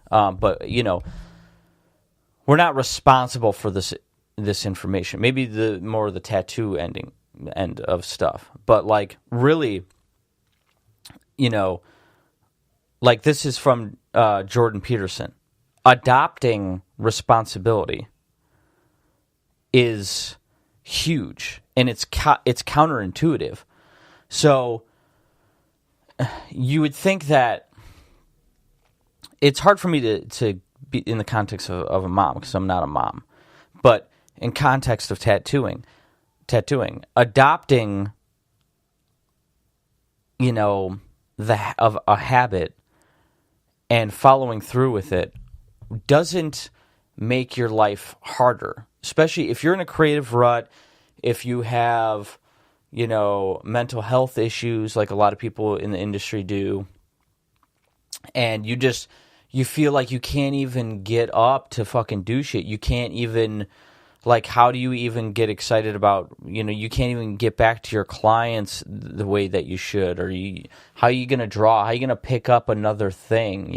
but we're not responsible for this information. Maybe the more the tattoo end of stuff, but like really, like this is from Jordan Peterson. Adopting responsibility is huge, and it's counterintuitive. So you would think that it's hard for me to be in the context of a mom, because I'm not a mom, but in context of tattooing, adopting, of a habit and following through with it doesn't make your life harder, especially if you're in a creative rut, if you have, mental health issues like a lot of people in the industry do, and you feel like you can't even get up to fucking do shit. You can't even, like, how do you even get excited about, you can't even get back to your clients the way that you should, or how are you going to draw? How are you going to pick up another thing,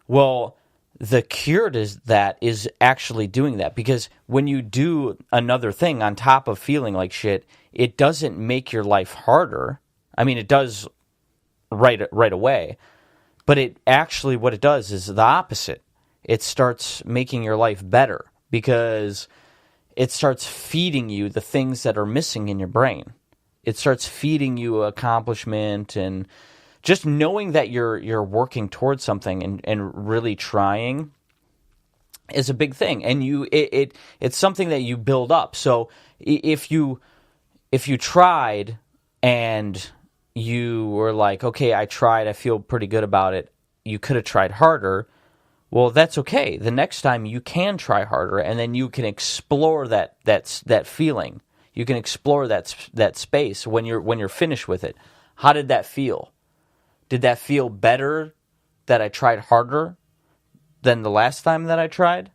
Well, the cure to that is actually doing that, because when you do another thing on top of feeling like shit, it doesn't make your life harder. I mean, it does right away, but it actually, what it does is the opposite. It starts making your life better, because it starts feeding you the things that are missing in your brain. It starts feeding you accomplishment, and just knowing that you're working towards something and really trying is a big thing. And it's something that you build up. So if you tried and you were like, okay, I tried, I feel pretty good about it, you could have tried harder. Well, that's okay. The next time you can try harder, and then you can explore that feeling. You can explore that space when you're finished with it. How did that feel? Did that feel better that I tried harder than the last time that I tried?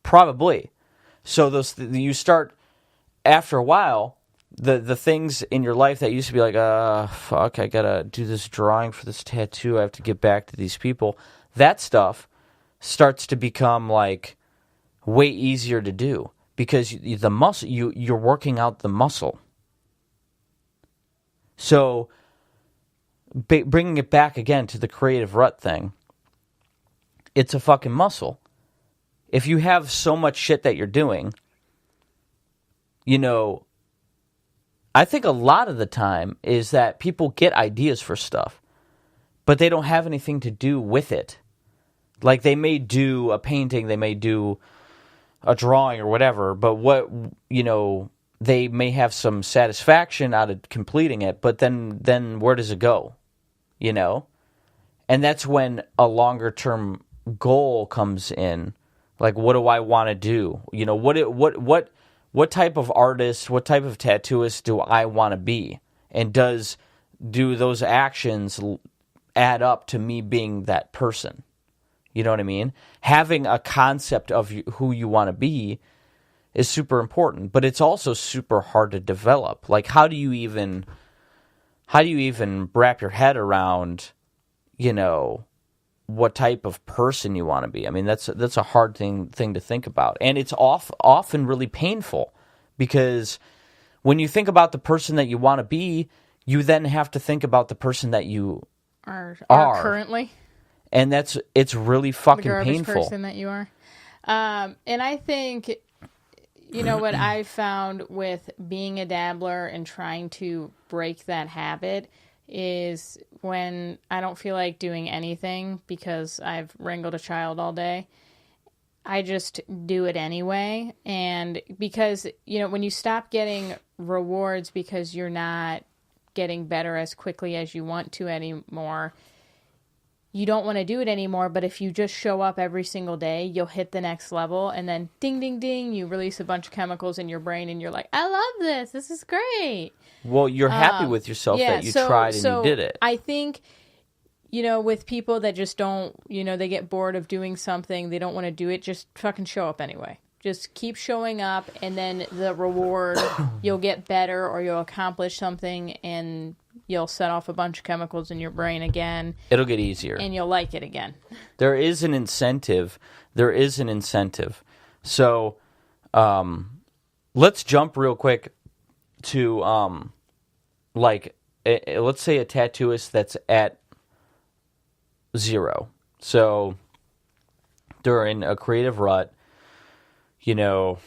Probably. So you start, after a while, the things in your life that used to be like, fuck, I gotta do this drawing for this tattoo, I have to get back to these people, that stuff starts to become like way easier to do because the muscle, you're working out the muscle. So bringing it back again to the creative rut thing, it's a fucking muscle. If you have so much shit that you're doing, you know, I think a lot of the time is that people get ideas for stuff, but they don't have anything to do with it. Like, they may do a painting, they may do a drawing or whatever, but they may have some satisfaction out of completing it, but then where does it go? You know? And that's when a longer term goal comes in. Like, what do I want to do? You know, what type of artist, what type of tattooist do I want to be? And do those actions add up to me being that person? You know what I mean? Having a concept of who you want to be is super important, but it's also super hard to develop. Like, how do you even wrap your head around, you know, what type of person you want to be? I mean, that's a hard thing to think about, and it's often really painful, because when you think about the person that you want to be, you then have to think about the person that you are currently, and it's really fucking the painful. Person that you are, and I think, you know, what I found with being a dabbler and trying to break that habit is when I don't feel like doing anything because I've wrangled a child all day, I just do it anyway. And because, you know, when you stop getting rewards because you're not getting better as quickly as you want to anymore, you don't want to do it anymore. But if you just show up every single day, you'll hit the next level, and then ding, ding, ding, you release a bunch of chemicals in your brain, and you're like, I love this. This is great. Well, you're happy with yourself that you tried and you did it. I think, you know, with people that just don't, you know, they get bored of doing something, they don't want to do it, just fucking show up anyway. Just keep showing up, and then the reward, you'll get better, or you'll accomplish something, and you'll set off a bunch of chemicals in your brain again. It'll get easier. And you'll like it again. There is an incentive. So, let's jump real quick to, let's say a tattooist that's at 0. So, they're in a creative rut. You know,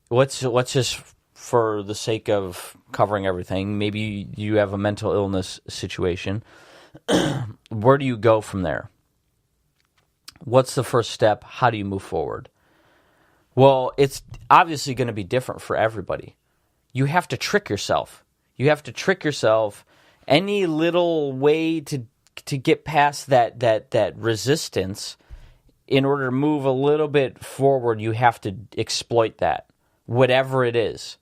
let's just, for the sake of covering everything, maybe you have a mental illness situation. Where do you go from there? What's the first step? How do you move forward? Well, it's obviously going to be different for everybody. You have to trick yourself. Any little way to get past that resistance, in order to move a little bit forward, you have to exploit that, whatever it is.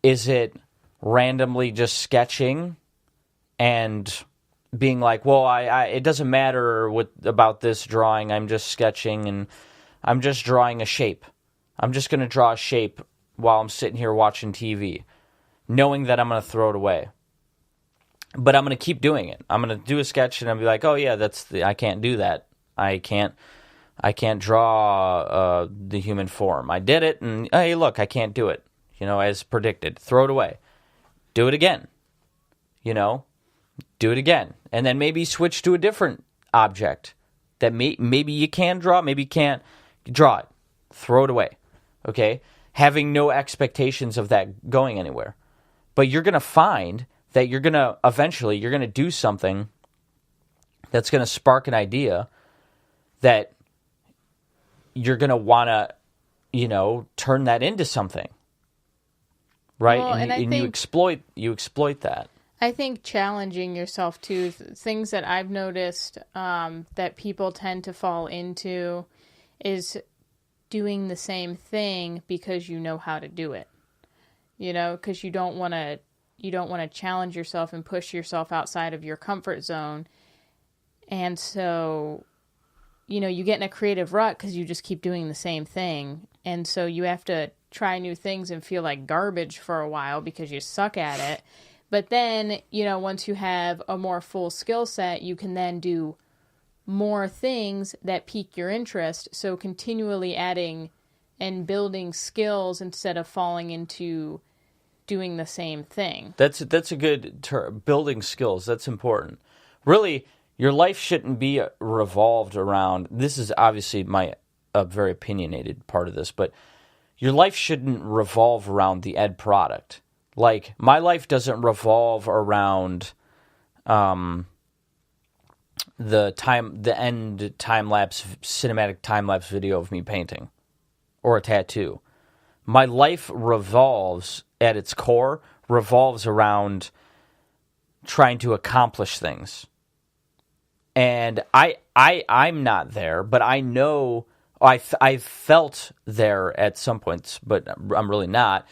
Is it randomly just sketching and being like, well, it doesn't matter about this drawing, I'm just sketching and I'm just drawing a shape. I'm just going to draw a shape while I'm sitting here watching TV, knowing that I'm going to throw it away. But I'm going to keep doing it. I'm going to do a sketch and I'll be like, oh yeah, I can't do that. I can't draw the human form. I did it, and hey, look, I can't do it. You know, as predicted. Throw it away. Do it again. You know, do it again, and then maybe switch to a different object that maybe you can draw, maybe you can't. Draw it. Throw it away. Okay, having no expectations of that going anywhere, but you're gonna find that you're gonna do something that's gonna spark an idea that you're going to want to, you know, turn that into something. Right? Well, and you exploit that. I think challenging yourself too, things that I've noticed that people tend to fall into is doing the same thing because you know how to do it. You know, because you don't want to challenge yourself and push yourself outside of your comfort zone. And so, you know, you get in a creative rut because you just keep doing the same thing. And so you have to try new things and feel like garbage for a while because you suck at it. But then, once you have a more full skill set, you can then do more things that pique your interest. So continually adding and building skills instead of falling into doing the same thing. That's a good term. Building skills. That's important. Really, your life shouldn't be revolved around. This is obviously a very opinionated part of this, but your life shouldn't revolve around the end product. Like, my life doesn't revolve around the end cinematic time lapse video of me painting or a tattoo. My life at its core revolves around trying to accomplish things. And I'm not there, but I know I've felt there at some points, but I'm really not.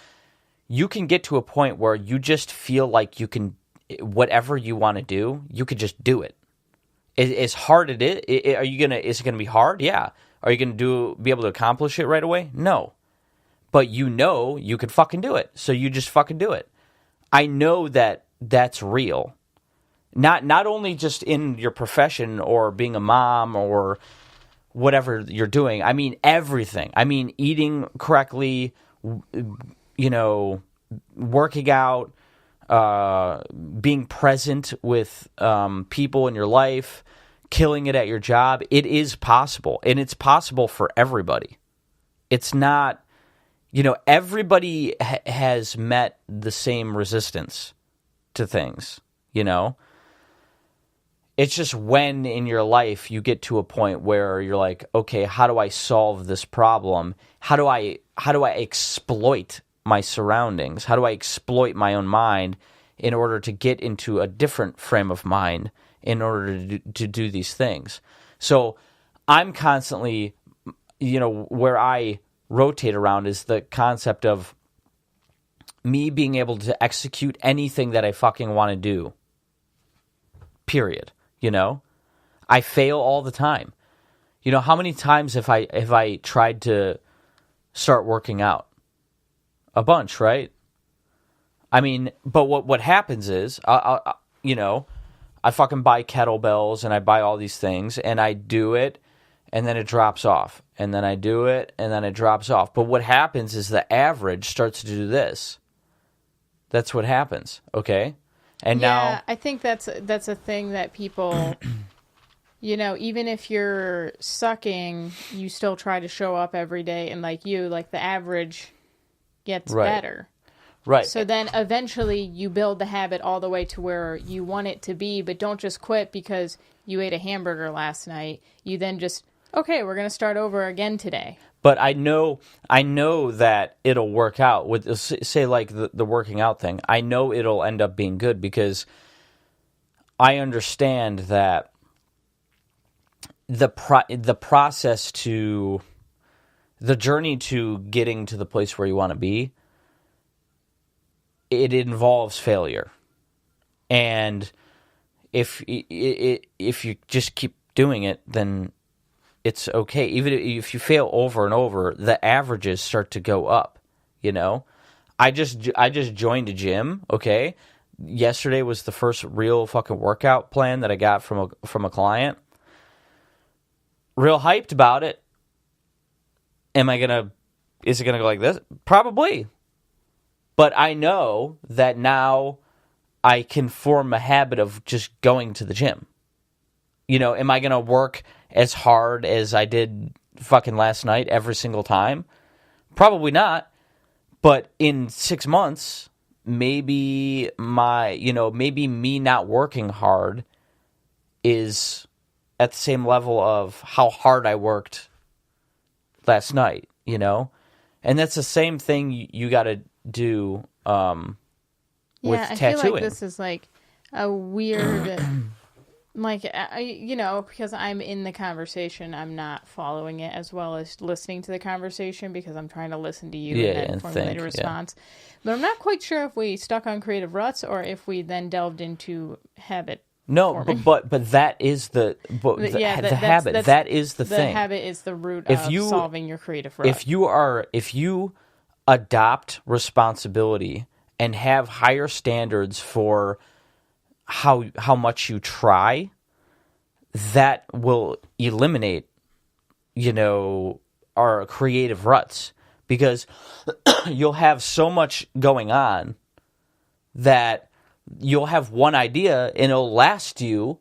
You can get to a point where you just feel like you can, whatever you want to do, you could just do it. As hard it is, is it gonna be hard? Yeah. Are you gonna be able to accomplish it right away? No. But you could fucking do it, so you just fucking do it. I know that that's real. Not only just in your profession or being a mom or whatever you're doing. I mean everything. I mean eating correctly, working out, being present with people in your life, killing it at your job. It is possible, and it's possible for everybody. It's not, everybody has met the same resistance to things, It's just when in your life you get to a point where you're like, okay, how do I solve this problem? How do I exploit my surroundings? How do I exploit my own mind in order to get into a different frame of mind in order to do these things? So I'm constantly, where I rotate around is the concept of me being able to execute anything that I fucking want to do. Period. I fail all the time. How many times have I tried to start working out? A bunch, right? I mean, but what happens is, I fucking buy kettlebells and I buy all these things and I do it and then it drops off. And then I do it and then it drops off. But what happens is the average starts to do this. That's what happens, okay? And now I think that's a thing that people, even if you're sucking, you still try to show up every day. And like the average gets better. Right. So then eventually you build the habit all the way to where you want it to be, but don't just quit because you ate a hamburger last night. You then just, okay, we're going to start over again today. But I know that it'll work out with, say, like the working out thing. I know it'll end up being good because I understand that the process to the journey to getting to the place where you want to be, it involves failure. And if you just keep doing it, then it's okay. Even if you fail over and over, the averages start to go up, I just joined a gym, okay? Yesterday was the first real fucking workout plan that I got from a client. Real hyped about it. Is it gonna go like this? Probably. But I know that now I can form a habit of just going to the gym. Am I going to work as hard as I did fucking last night every single time? Probably not. But in 6 months, maybe maybe me not working hard is at the same level of how hard I worked last night, And that's the same thing you got to do with tattooing. I feel like this is like a weird... Like, because I'm in the conversation, I'm not following it as well as listening to the conversation because I'm trying to listen to you and then formulate a response. Yeah. But I'm not quite sure if we stuck on Creative Ruts or if we then delved into habit. No, but that is the habit. That is the thing. The habit is the root of solving your creative rut. If you adopt responsibility and have higher standards for how much you try, that will eliminate, our creative ruts, because you'll have so much going on that you'll have one idea and it'll last you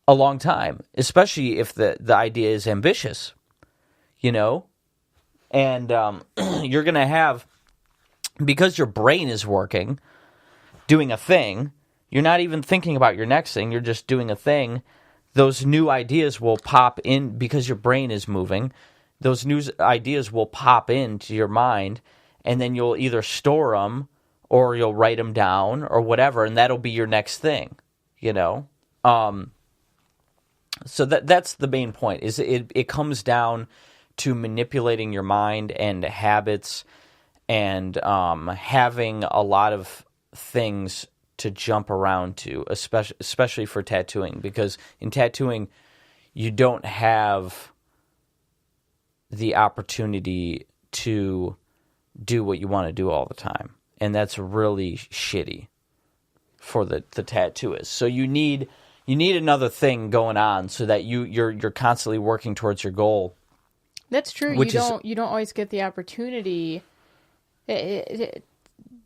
a long time, especially if the idea is ambitious, and you're going to have, because your brain is working, doing a thing, you're not even thinking about your next thing, you're just doing a thing. Those new ideas will pop in because your brain is moving. Those new ideas will pop into your mind, and then you'll either store them or you'll write them down or whatever, and that'll be your next thing, So that's the main point, is it comes down to manipulating your mind and habits, and having a lot of things to jump around to, especially for tattooing, because in tattooing you don't have the opportunity to do what you want to do all the time, and that's really shitty for the tattooist. So you need another thing going on so that you're constantly working towards your goal. That's true. You don't always get the opportunity.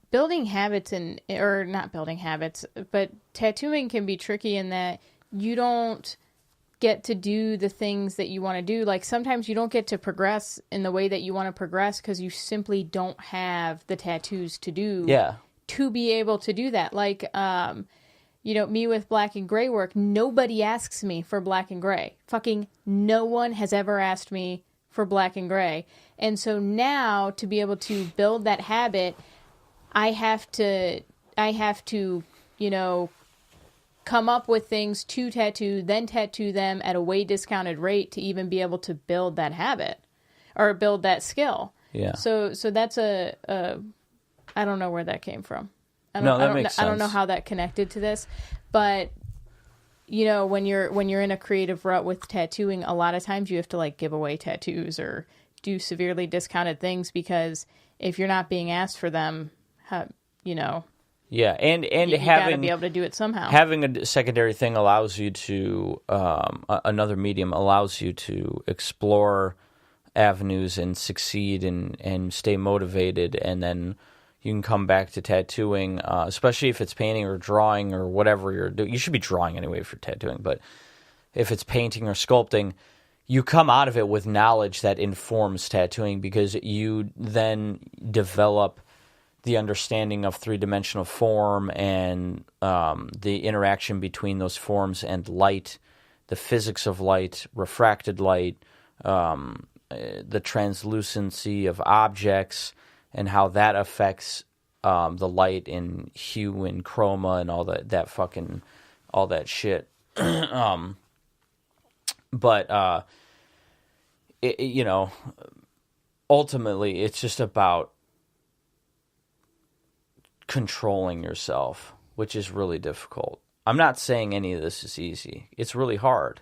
Building habits or not building habits, but tattooing can be tricky in that you don't get to do the things that you want to do. Like sometimes you don't get to progress in the way that you want to progress because you simply don't have the tattoos to do. Yeah. To be able to do that. Like, me with black and gray work, nobody asks me for black and gray. Fucking no one has ever asked me for black and gray. And so now to be able to build that habit, I have to, come up with things to tattoo, then tattoo them at a way discounted rate to even be able to build that habit or build that skill. Yeah. So that's I don't know where that came from. I don't know how that connected to this, but when you're in a creative rut with tattooing, a lot of times you have to give away tattoos or do severely discounted things because if you're not being asked for them, Yeah, and you having gotta be able to do it somehow. Having a secondary thing allows you to another medium allows you to explore avenues and succeed and stay motivated, and then you can come back to tattooing, especially if it's painting or drawing or whatever you're doing. You should be drawing anyway if you're tattooing, but if it's painting or sculpting, you come out of it with knowledge that informs tattooing because you then develop the understanding of three-dimensional form and the interaction between those forms and light, the physics of light, refracted light, the translucency of objects, and how that affects the light in hue and chroma and all that shit. But ultimately, it's just about controlling yourself, which is really difficult. I'm not saying any of this is easy. It's really hard.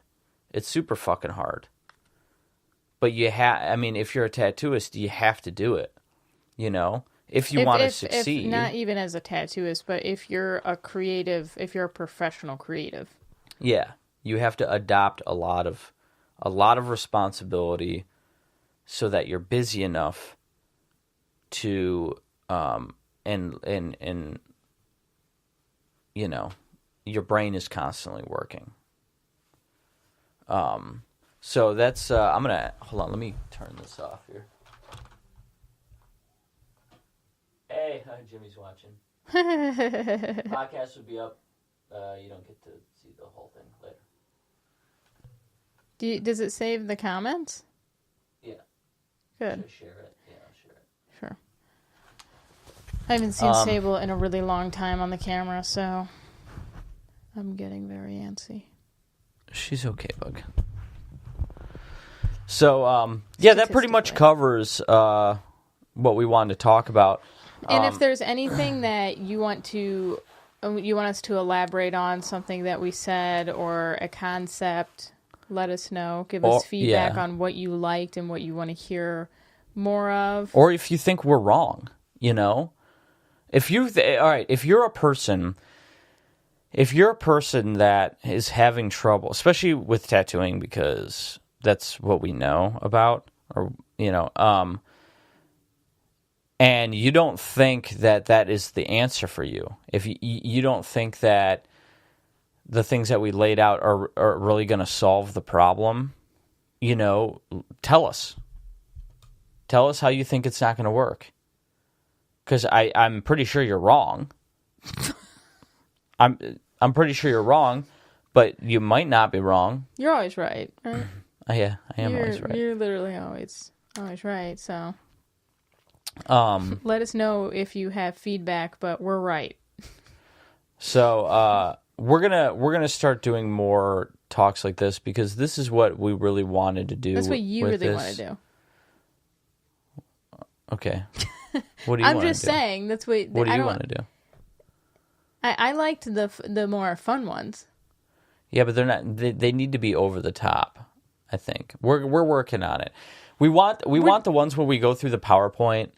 It's super fucking hard. But if you're a tattooist, you have to do it. If you want to succeed. If not even as a tattooist, but if you're a creative, if you're a professional creative. Yeah, you have to adopt a lot of responsibility so that you're busy enough to and your brain is constantly working. So that's I'm gonna hold on. Let me turn this off here. Hey, Jimmy's watching. Podcast would be up. You don't get to see the whole thing later. Does it save the comments? Yeah. Good. Should I share it? Yeah, I'll share it. Sure. I haven't seen Sable in a really long time on the camera, so I'm getting very antsy. She's okay, bug. So, that pretty much covers what we wanted to talk about. And if there's anything that you want us to elaborate on, something that we said or a concept, let us know. Give us feedback on what you liked and what you want to hear more of. Or if you think we're wrong, you know? If you're a person that is having trouble, especially with tattooing, because that's what we know about, or, you know, and you don't think that is the answer for you, if you don't think that the things that we laid out are really going to solve the problem, you know, tell us. Tell us how you think it's not going to work. Because I'm pretty sure you're wrong. I'm pretty sure you're wrong, but you might not be wrong. You're always right, right? Yeah, I am always right. You're literally always right, so... let us know if you have feedback, but we're right. So we're gonna start doing more talks like this, because this is what we really wanted to do. That's what you really want to do. Okay. What do you? I'm just saying that's what. What do you want to do? I liked the more fun ones. Yeah, but they're not. They need to be over the top. I think we're working on it. We want the ones where we go through the PowerPoint.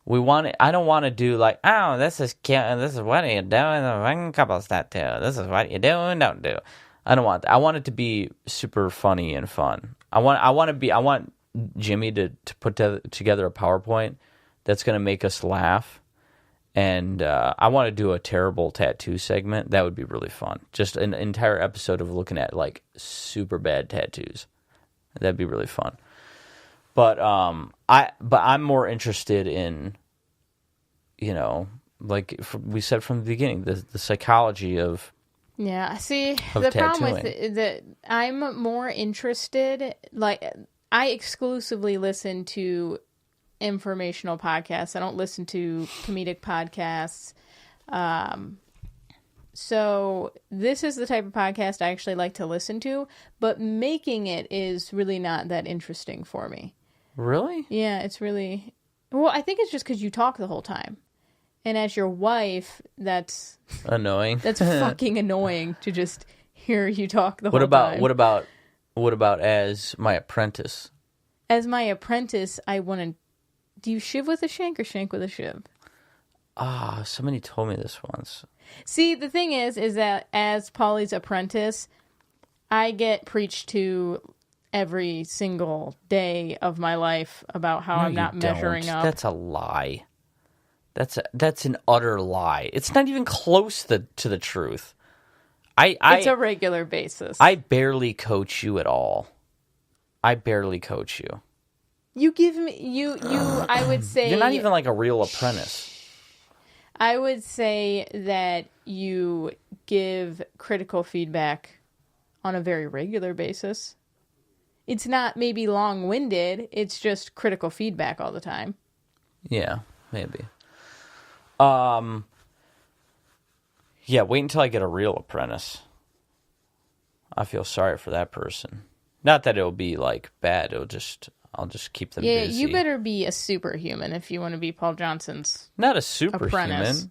We want it. I don't want to do like, oh, this is cute, and this is what are you doing? Couples tattoo. This is what you do and don't do. I don't want that. I want it to be super funny and fun. I want Jimmy to put together a PowerPoint that's going to make us laugh, and I want to do a terrible tattoo segment. That would be really fun. Just an entire episode of looking at like super bad tattoos. That'd be really fun. But I'm more interested in, you know, like we said from the beginning, the psychology of. Yeah, see, the tattooing. problem with that, I'm more interested. Like, I exclusively listen to informational podcasts. I don't listen to comedic podcasts. So this is the type of podcast I actually like to listen to, but making it is really not that interesting for me. Really? Yeah, it's really... Well, I think it's just because you talk the whole time. And as your wife, that's... Annoying. That's fucking annoying to just hear you talk the whole time. What about as my apprentice? As my apprentice, I want to... Do you shiv with a shank or shank with a shiv? Somebody told me this once. See, the thing is that as Polly's apprentice, I get preached to every single day of my life about how I'm not measuring up. That's a lie. That's an utter lie. It's not even close to the truth. It's a regular basis. I barely coach you at all. I barely coach you. You give me you. I would say you're not even like a real apprentice. I would say that you give critical feedback on a very regular basis. It's not maybe long-winded. It's just critical feedback all the time. Yeah, maybe. Yeah, wait until I get a real apprentice. I feel sorry for that person. Not that it'll be like bad. I'll just keep them busy. Yeah, you better be a superhuman if you want to be Paul Johnson's not a superhuman. Apprentice.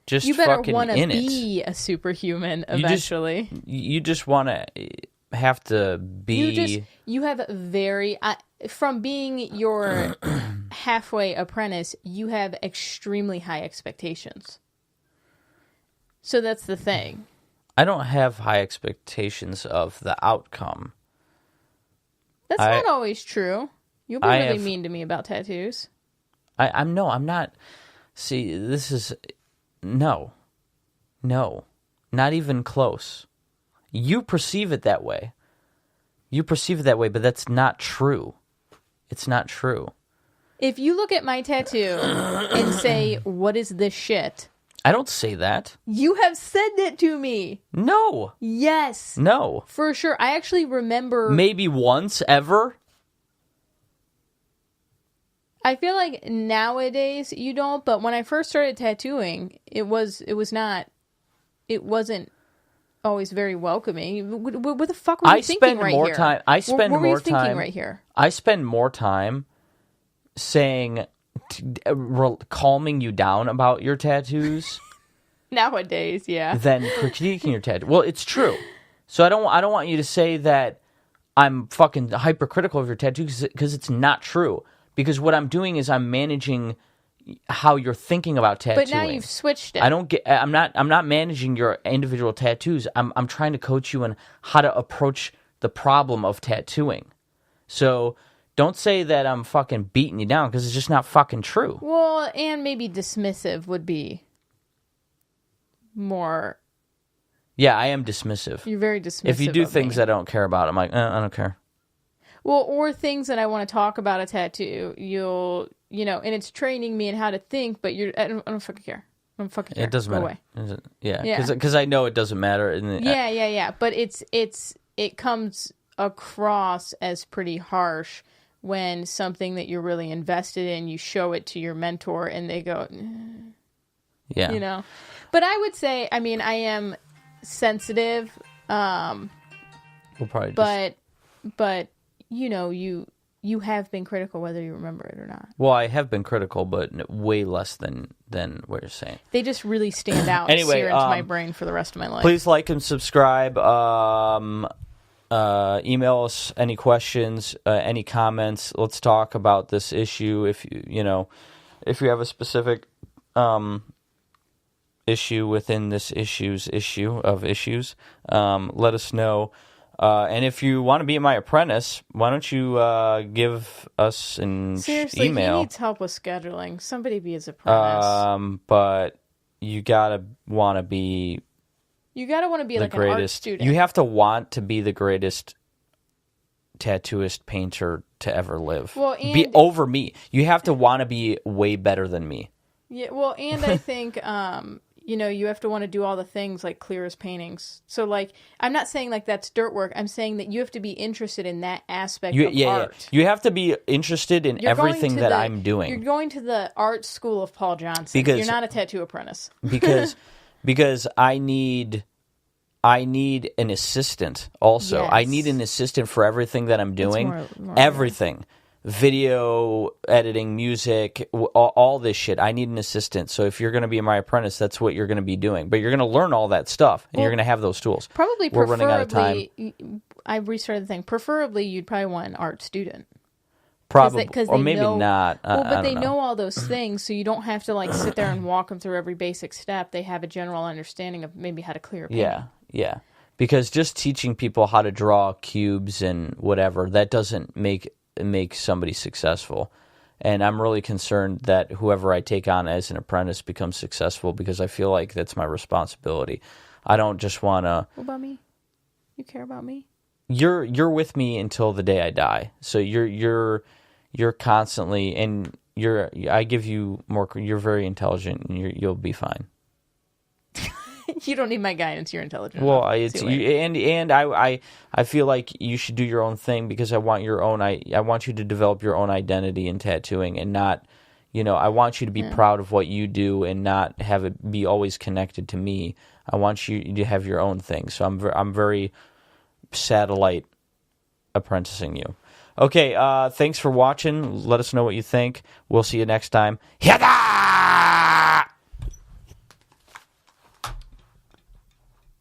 Just you better want to be a superhuman eventually. You just want to have to be. You have a very from being your halfway apprentice. You have extremely high expectations. So that's the thing. I don't have high expectations of the outcome. That's not always true. You'll be really mean to me about tattoos. I'm not. See, this is no, not even close. You perceive it that way. But that's not true. It's not true. If you look at my tattoo and say, "What is this shit?" I don't say that. You have said that to me. No. Yes. No. For sure. I actually remember... Maybe once ever? I feel like nowadays you don't, but when I first started tattooing, it wasn't always very welcoming. What the fuck were you thinking right here? What were you thinking right here? I spend more time saying... calming you down about your tattoos nowadays, yeah, than critiquing your tattoo. Well, it's true. So I don't want you to say that I'm fucking hypercritical of your tattoos because it's not true. because what I'm doing is I'm managing how you're thinking about tattooing. But now you've switched it. I'm not managing your individual tattoos. I'm trying to coach you on how to approach the problem of tattooing. So don't say that I'm fucking beating you down, because it's just not fucking true. Well, and maybe dismissive would be more. Yeah, I am dismissive. You're very dismissive. If you do of things me. I don't care about, I'm like, I don't care. Well, or things that I want to talk about a tattoo, and it's training me in how to think, but I don't fucking care. I don't fucking care. It doesn't Go matter. away. Yeah, because I know it doesn't matter. Yeah. But it comes across as pretty harsh when something that you're really invested in, you show it to your mentor and they go, yeah. But I would say, I mean, I am sensitive, We'll probably but you have been critical whether you remember it or not. Well, I have been critical, but way less than what you're saying. They just really stand out Anyway, sear into my brain for the rest of my life. Please like and subscribe. Email us any questions, any comments. Let's talk about this issue. If you have a specific issue within this issue of issues, let us know. And if you want to be my apprentice, why don't you give us an Seriously, email? he needs help with scheduling. Somebody be his apprentice. But you gotta want to be. You gotta want to be the like greatest. an art student. You have to want to be the greatest tattooist painter to ever live. Well, and be over me. You have to want to be way better than me. Yeah, well, and I think you have to want to do all the things like clearest paintings. So, like, I'm not saying like that's dirt work. I'm saying that you have to be interested in that aspect of art. Yeah. You have to be interested in everything that I'm doing. You're going to the art school of Paul Johnson. You're not a tattoo apprentice. because I need an assistant also. Yes. I need an assistant for everything that I'm doing. More everything. Video, editing, music, all this shit. I need an assistant. So if you're going to be my apprentice, that's what you're going to be doing. But you're going to learn all that stuff, and you're going to have those tools. Probably We're running out of time. I restarted the thing. Preferably, you'd probably want an art student. Probably, or they maybe know, not. But they know all those things, so you don't have to like sit there and walk them through every basic step. They have a general understanding of maybe how to clear a painting. Yeah. Because just teaching people how to draw cubes and whatever, that doesn't make somebody successful. And I'm really concerned that whoever I take on as an apprentice becomes successful, because I feel like that's my responsibility. I don't just want to. What about me? You care about me? You're with me until the day I die. So you're constantly, and I give you more. You're very intelligent, and you'll be fine. You don't need my guidance. You're intelligent. Well, I feel like you should do your own thing, because I want I want you to develop your own identity in tattooing, and not, I want you to be proud of what you do and not have it be always connected to me. I want you to have your own thing. So I'm very satellite apprenticing you. Okay, thanks for watching. Let us know what you think. We'll see you next time. Yada!